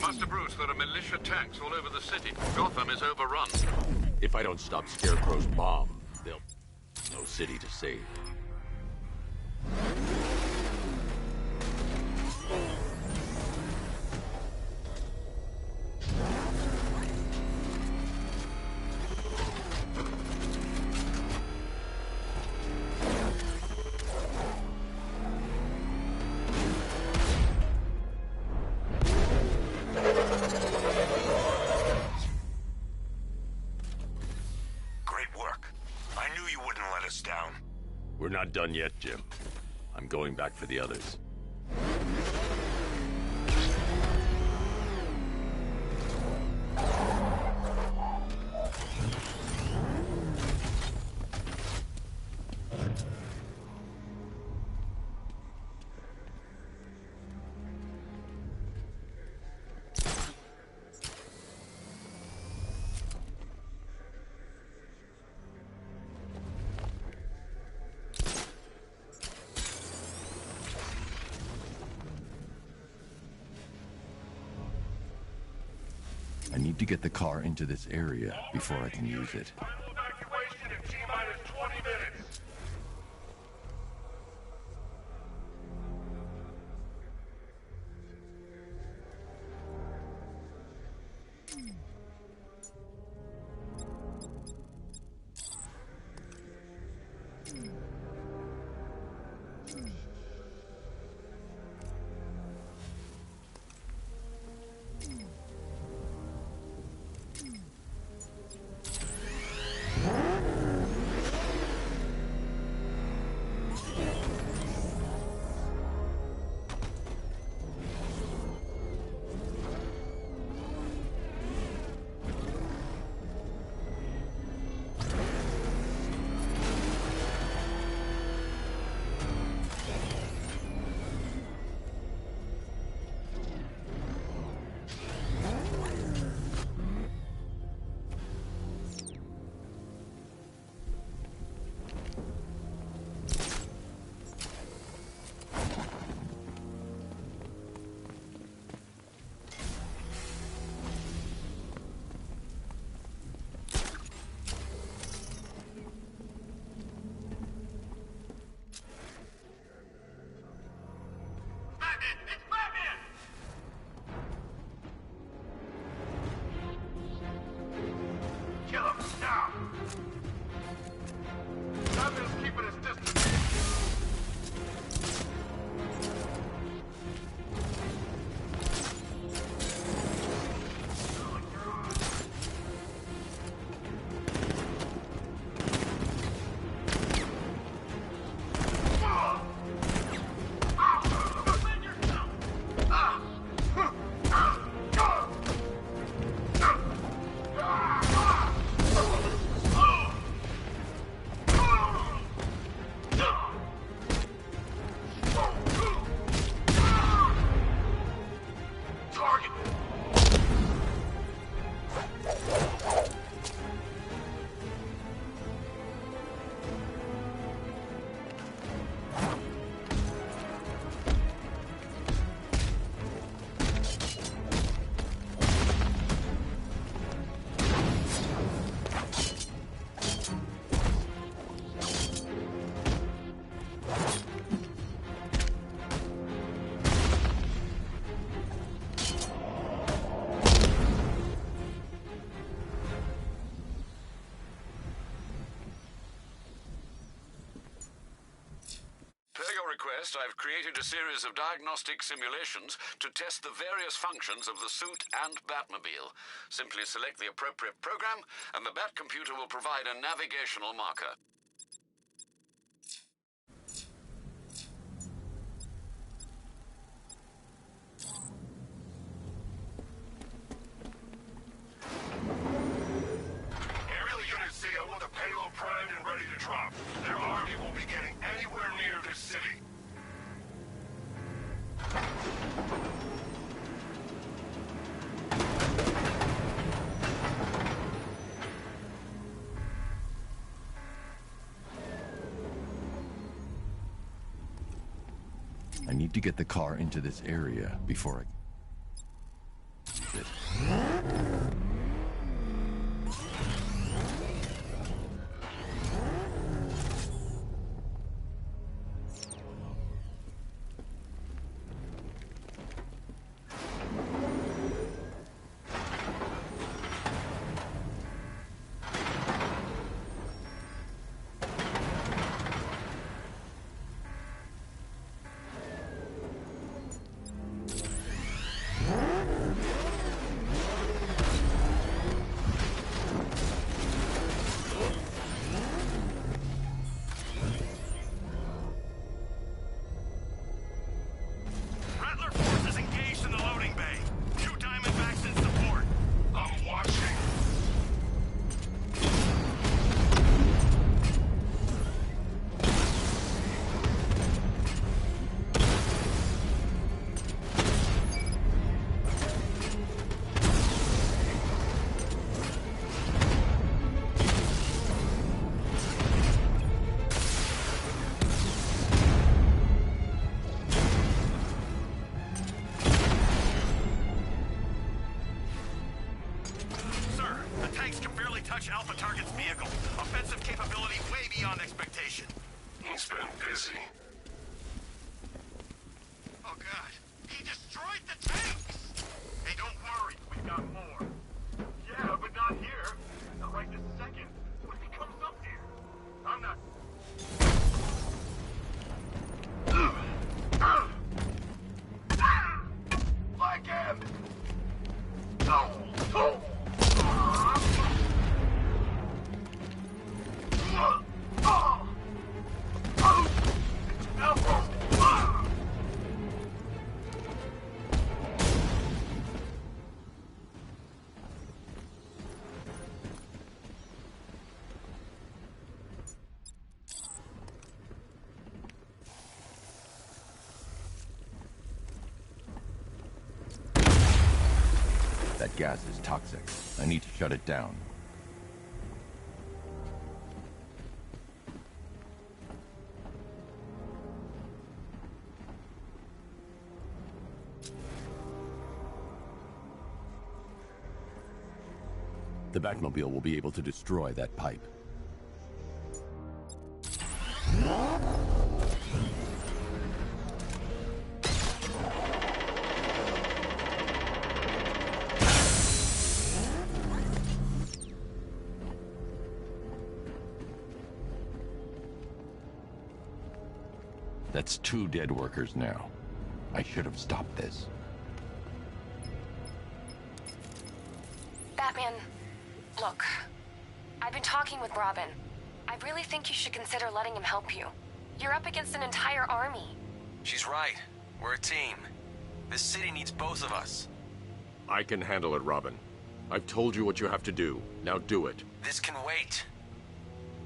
Master Bruce, there are militia tanks all over the city. Gotham is overrun. If I don't stop Scarecrow's bomb, there'll be no city to save. We're not done yet, Jim. I'm going back for the others. I need to get the car into this area before I can use it. Evacuation in T-minus 20 minutes. test, I've created a series of diagnostic simulations to test the various functions of the suit and Batmobile. Simply select the appropriate program, and the Bat computer will provide a navigational marker. Aerial Unit C, I want the payload primed and ready to drop. Their army won't be getting anywhere near this city. I need to get the car into this area before I... Rattler forces engaged in the loading bay. 2 Diamondbacks in support. I'm watching. Sir, the tanks can barely touch Alpha Target's vehicle. Offensive capability way beyond expectation. He's been busy. Oh, God. He destroyed the tanks! Hey, don't worry. We've got more. Yeah, but not here. Not right this second. What if he comes up here? I'm not... Like him! That gas is toxic. I need to shut it down. The Batmobile will be able to destroy that pipe. That's 2 dead workers now. I should have stopped this. Batman, look. I've been talking with Robin. I really think you should consider letting him help you. You're up against an entire army. She's right. We're a team. This city needs both of us. I can handle it, Robin. I've told you what you have to do. Now do it. This can wait.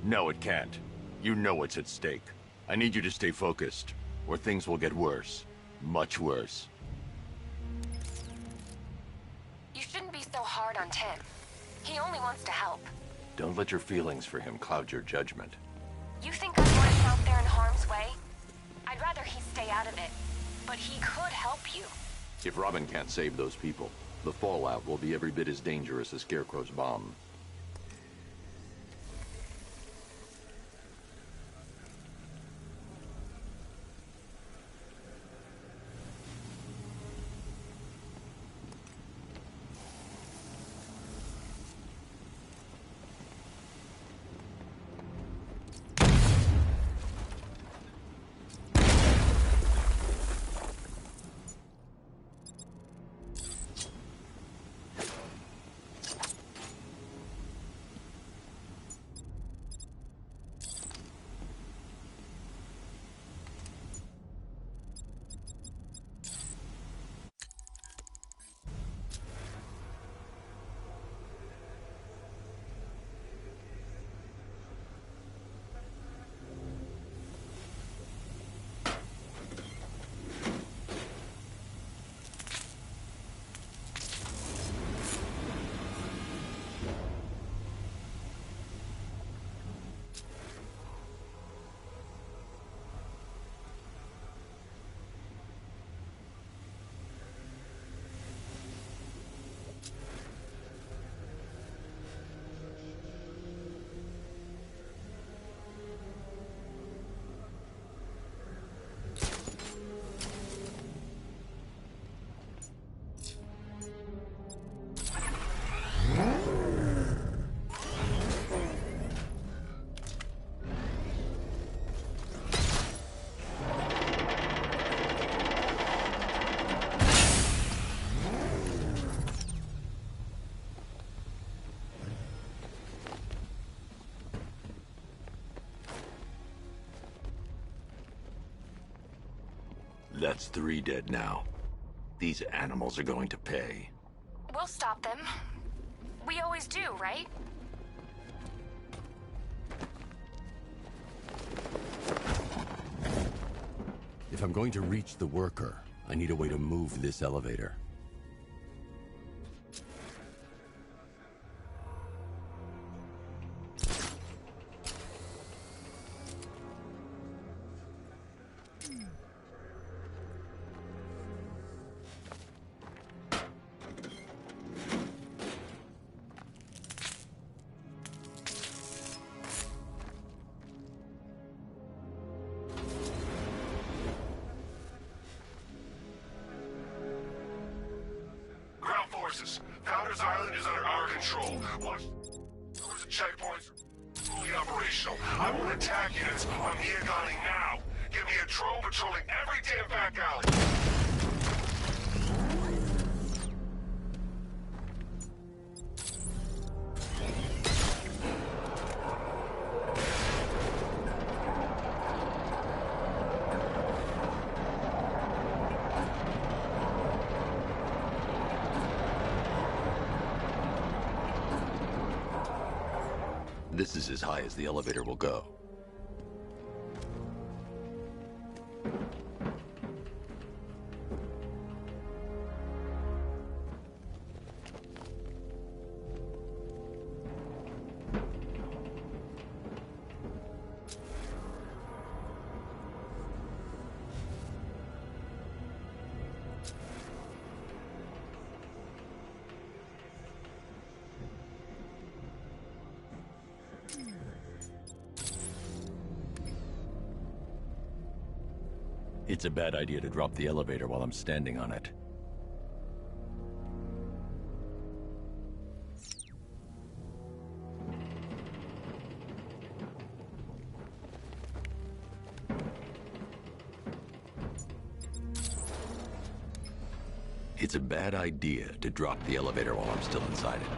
No, it can't. You know what's at stake. I need you to stay focused, or things will get worse. Much worse. You shouldn't be so hard on Tim. He only wants to help. Don't let your feelings for him cloud your judgment. You think I want him out there in harm's way? I'd rather he stay out of it. But he could help you. If Robin can't save those people, the fallout will be every bit as dangerous as Scarecrow's bomb. That's 3 dead now. These animals are going to pay. We'll stop them. We always do, right? If I'm going to reach the worker, I need a way to move this elevator. Founders Island is under our control. Watch. The checkpoints are fully operational. I want attack units on Neogani now. Give me a drone patrolling every damn back alley. This is as high as the elevator will go. It's a bad idea to drop the elevator while I'm standing on it. It's a bad idea to drop the elevator while I'm still inside it.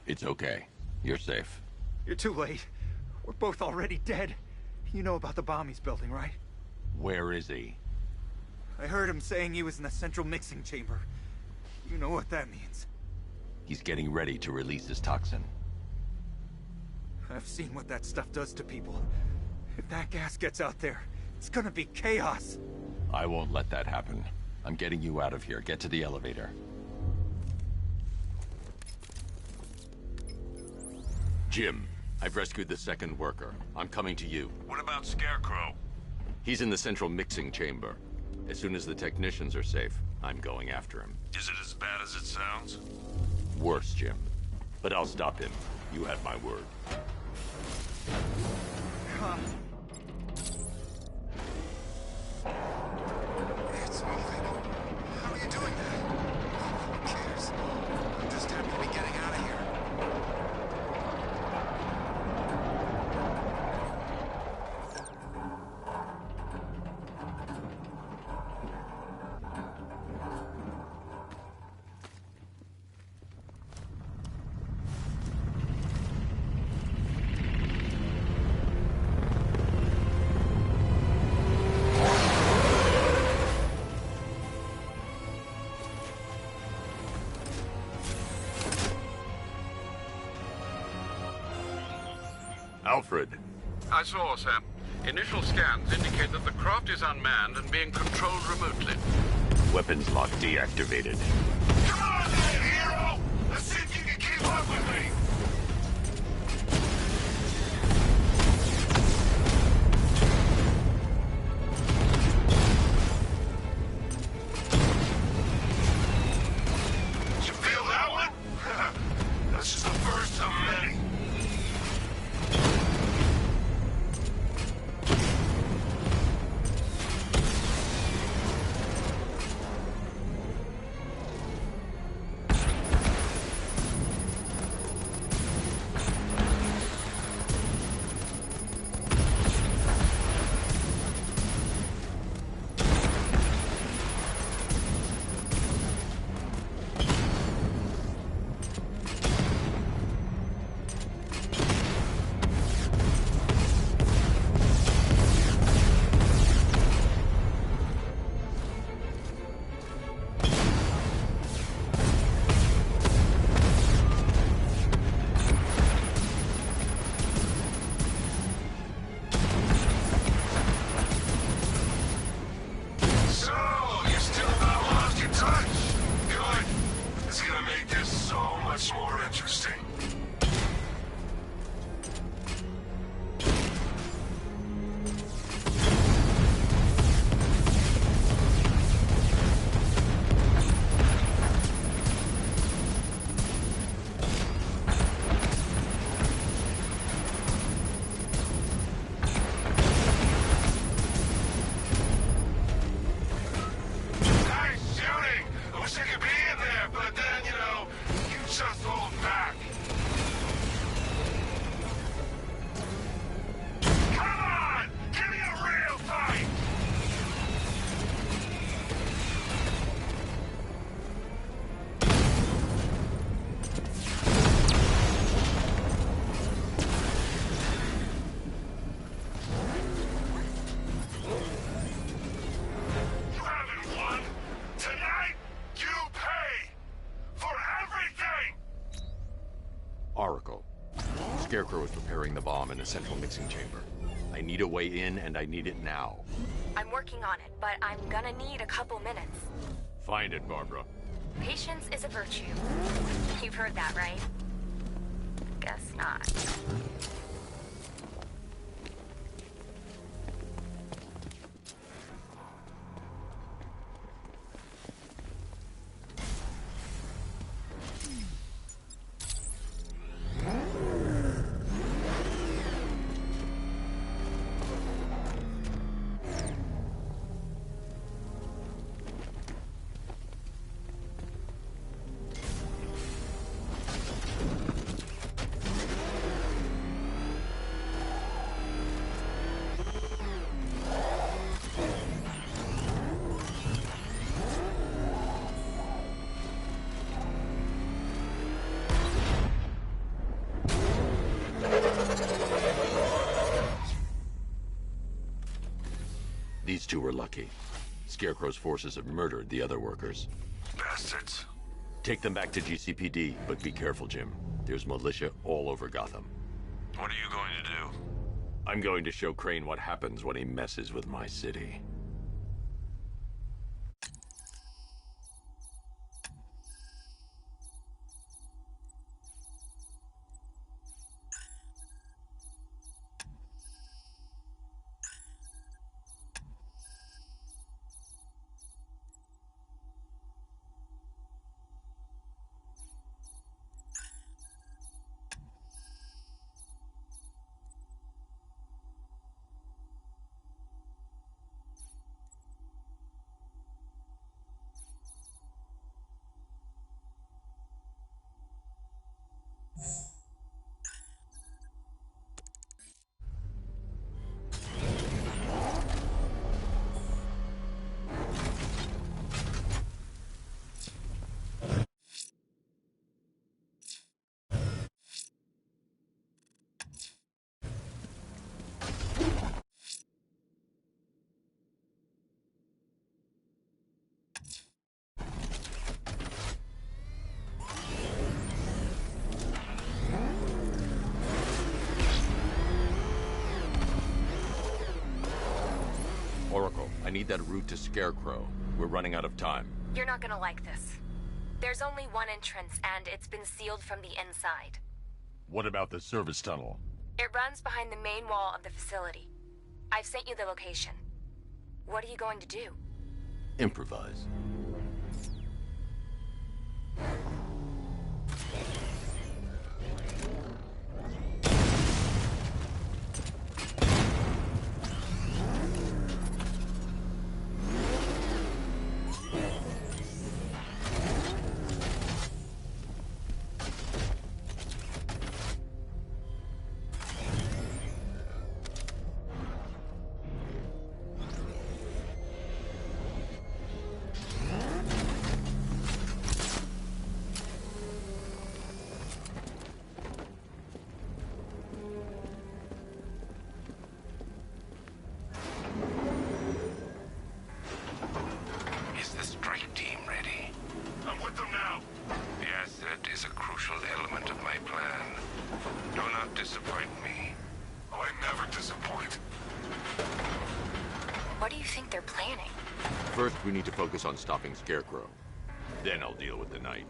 It's okay. You're safe. You're too late. We're both already dead. You know about the bomb he's building, right? Where is he? I heard him saying he was in the central mixing chamber. You know what that means. He's getting ready to release his toxin. I've seen what that stuff does to people. If that gas gets out there, it's gonna be chaos. I won't let that happen. I'm getting you out of here. Get to the elevator. Jim, I've rescued the second worker. I'm coming to you. What about Scarecrow? He's in the central mixing chamber. As soon as the technicians are safe, I'm going after him. Is it as bad as it sounds? Worse, Jim. But I'll stop him. You have my word. It's moving. How are you doing that? Who cares? I'm just happy to be getting out of here. Alfred. I saw, Sam. Initial scans indicate that the craft is unmanned and being controlled remotely. Weapons lock deactivated. Come on then, hero! Let's see if you can keep up with me! Did you feel that one? That's just the first of many. Scarecrow is preparing the bomb in the central mixing chamber. I need a way in, and I need it now. I'm working on it, but I'm gonna need a couple minutes. Find it, Barbara. Patience is a virtue. You've heard that, right? Guess not. These two were lucky. Scarecrow's forces have murdered the other workers. Bastards. Take them back to GCPD, but be careful, Jim. There's militia all over Gotham. What are you going to do? I'm going to show Crane what happens when he messes with my city. Oracle, I need that route to Scarecrow. We're running out of time. You're not gonna like this. There's only one entrance, and it's been sealed from the inside. What about the service tunnel? It runs behind the main wall of the facility. I've sent you the location. What are you going to do? Improvise. First, we need to focus on stopping Scarecrow. Then I'll deal with the Knight.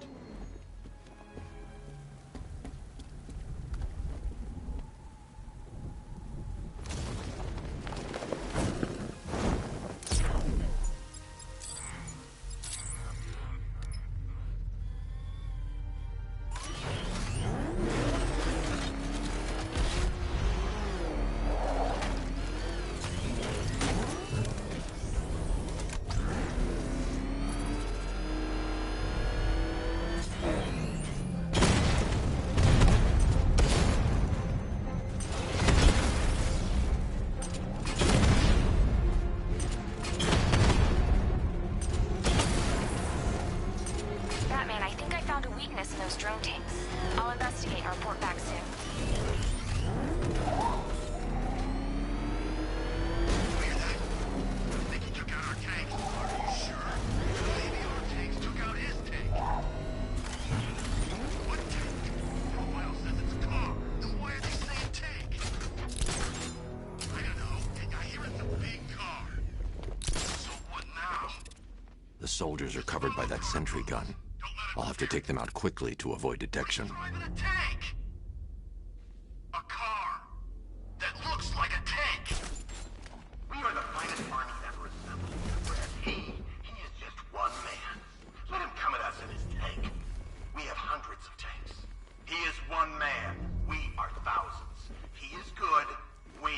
The soldiers are covered by that sentry gun. I'll have to take them out quickly to avoid detection. A car that looks like a tank. We are the finest army ever assembled. Whereas he is just one man. Let him come at us in his tank. We have hundreds of tanks. He is one man. We are thousands. He is good. We...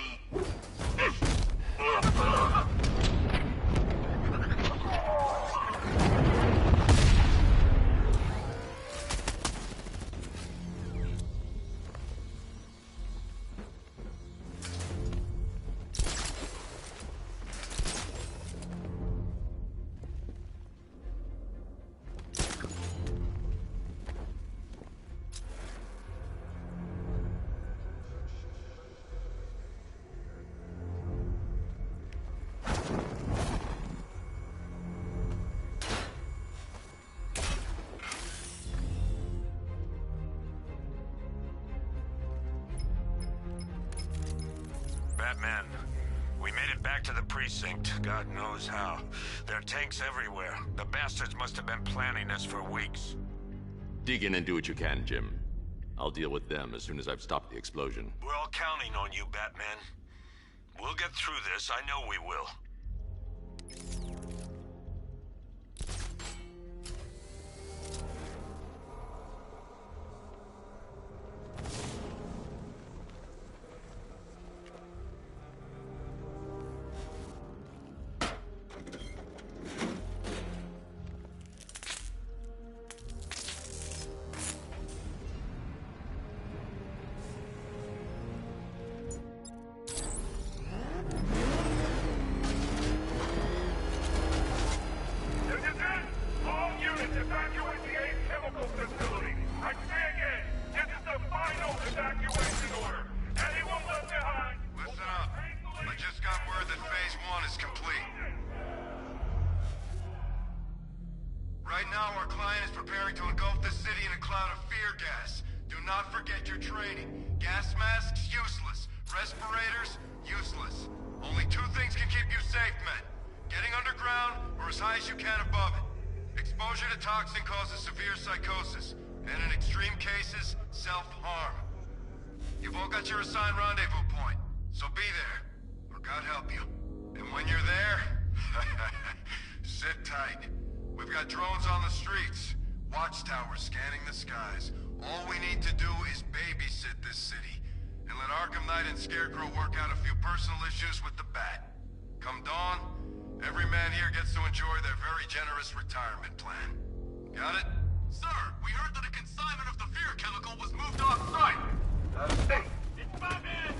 Batman. We made it back to the precinct, God knows how. There are tanks everywhere. The bastards must have been planning this for weeks. Dig in and do what you can, Jim. I'll deal with them as soon as I've stopped the explosion. We're all counting on you, Batman. We'll get through this, I know we will. Scarecrow work out a few personal issues with the Bat. Come dawn, every man here gets to enjoy their very generous retirement plan. Got it? Sir, we heard that a consignment of the fear chemical was moved off-site. Hey, it's my man!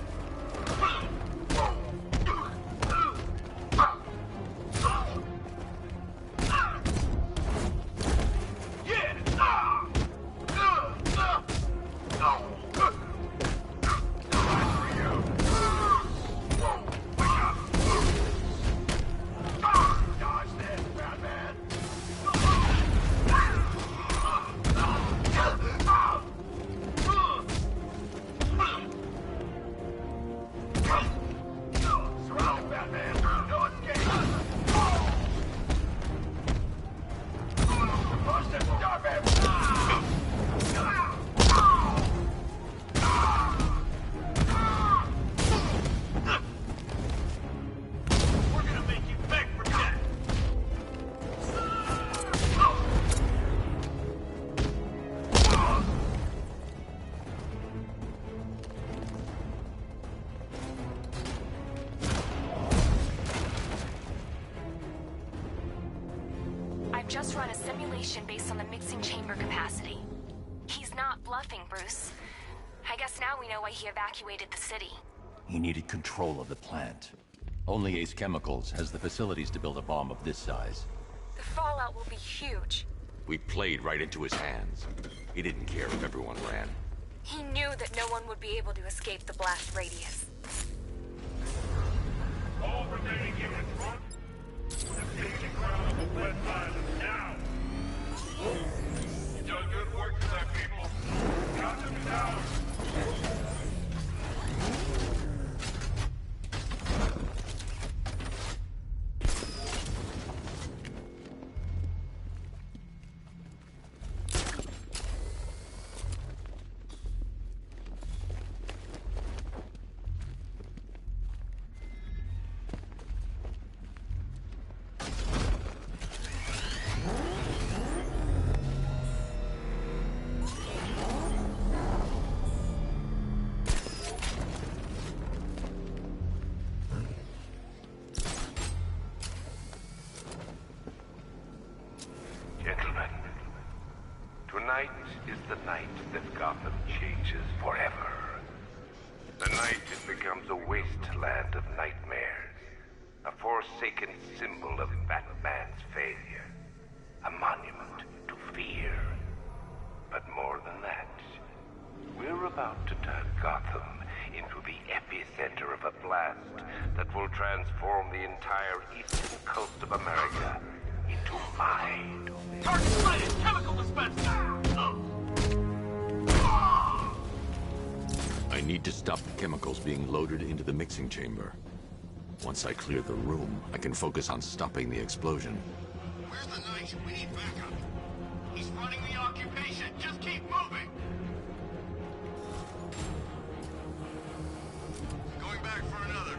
Just run a simulation based on the mixing chamber capacity. He's not bluffing, Bruce. I guess now we know why he evacuated the city. He needed control of the plant. Only Ace Chemicals has the facilities to build a bomb of this size. The fallout will be huge. We played right into his hands. He didn't care if everyone ran. He knew that no one would be able to escape the blast radius. All remaining units run. Taking ground on the west side now. You done good work for that, people. Got them down. Tonight is the night that Gotham changes forever. The night it becomes a wasteland of nightmares. A forsaken symbol of Batman's failure. A monument to fear. But more than that, we're about to turn Gotham into the epicenter of a blast that will transform the entire eastern coast of America into my domain. Target sighted! Chemical dispenser! I need to stop the chemicals being loaded into the mixing chamber. Once I clear the room, I can focus on stopping the explosion. Where's the knight? We need backup. He's running the occupation. Just keep moving. Going back for another.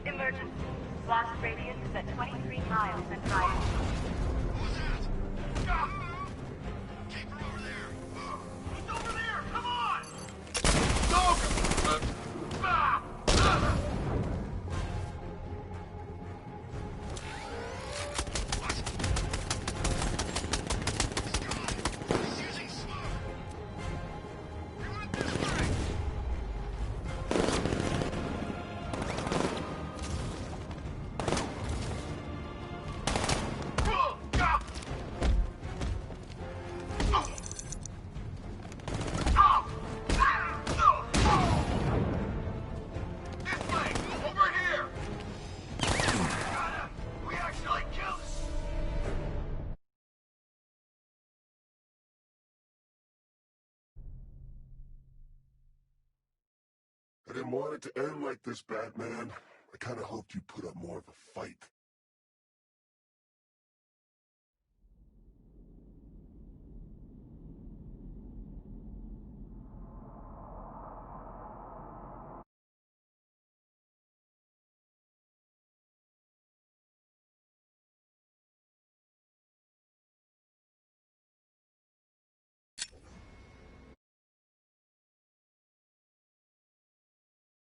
Emergency. Blast radius is at 23 miles and higher. Who's that? Stop! Keep her over there. He's over there! Come on! Dog! What? He's gone! He's using smoke! We went this way! I didn't want it to end like this, Batman. I kinda hoped you'd put up more of a fight.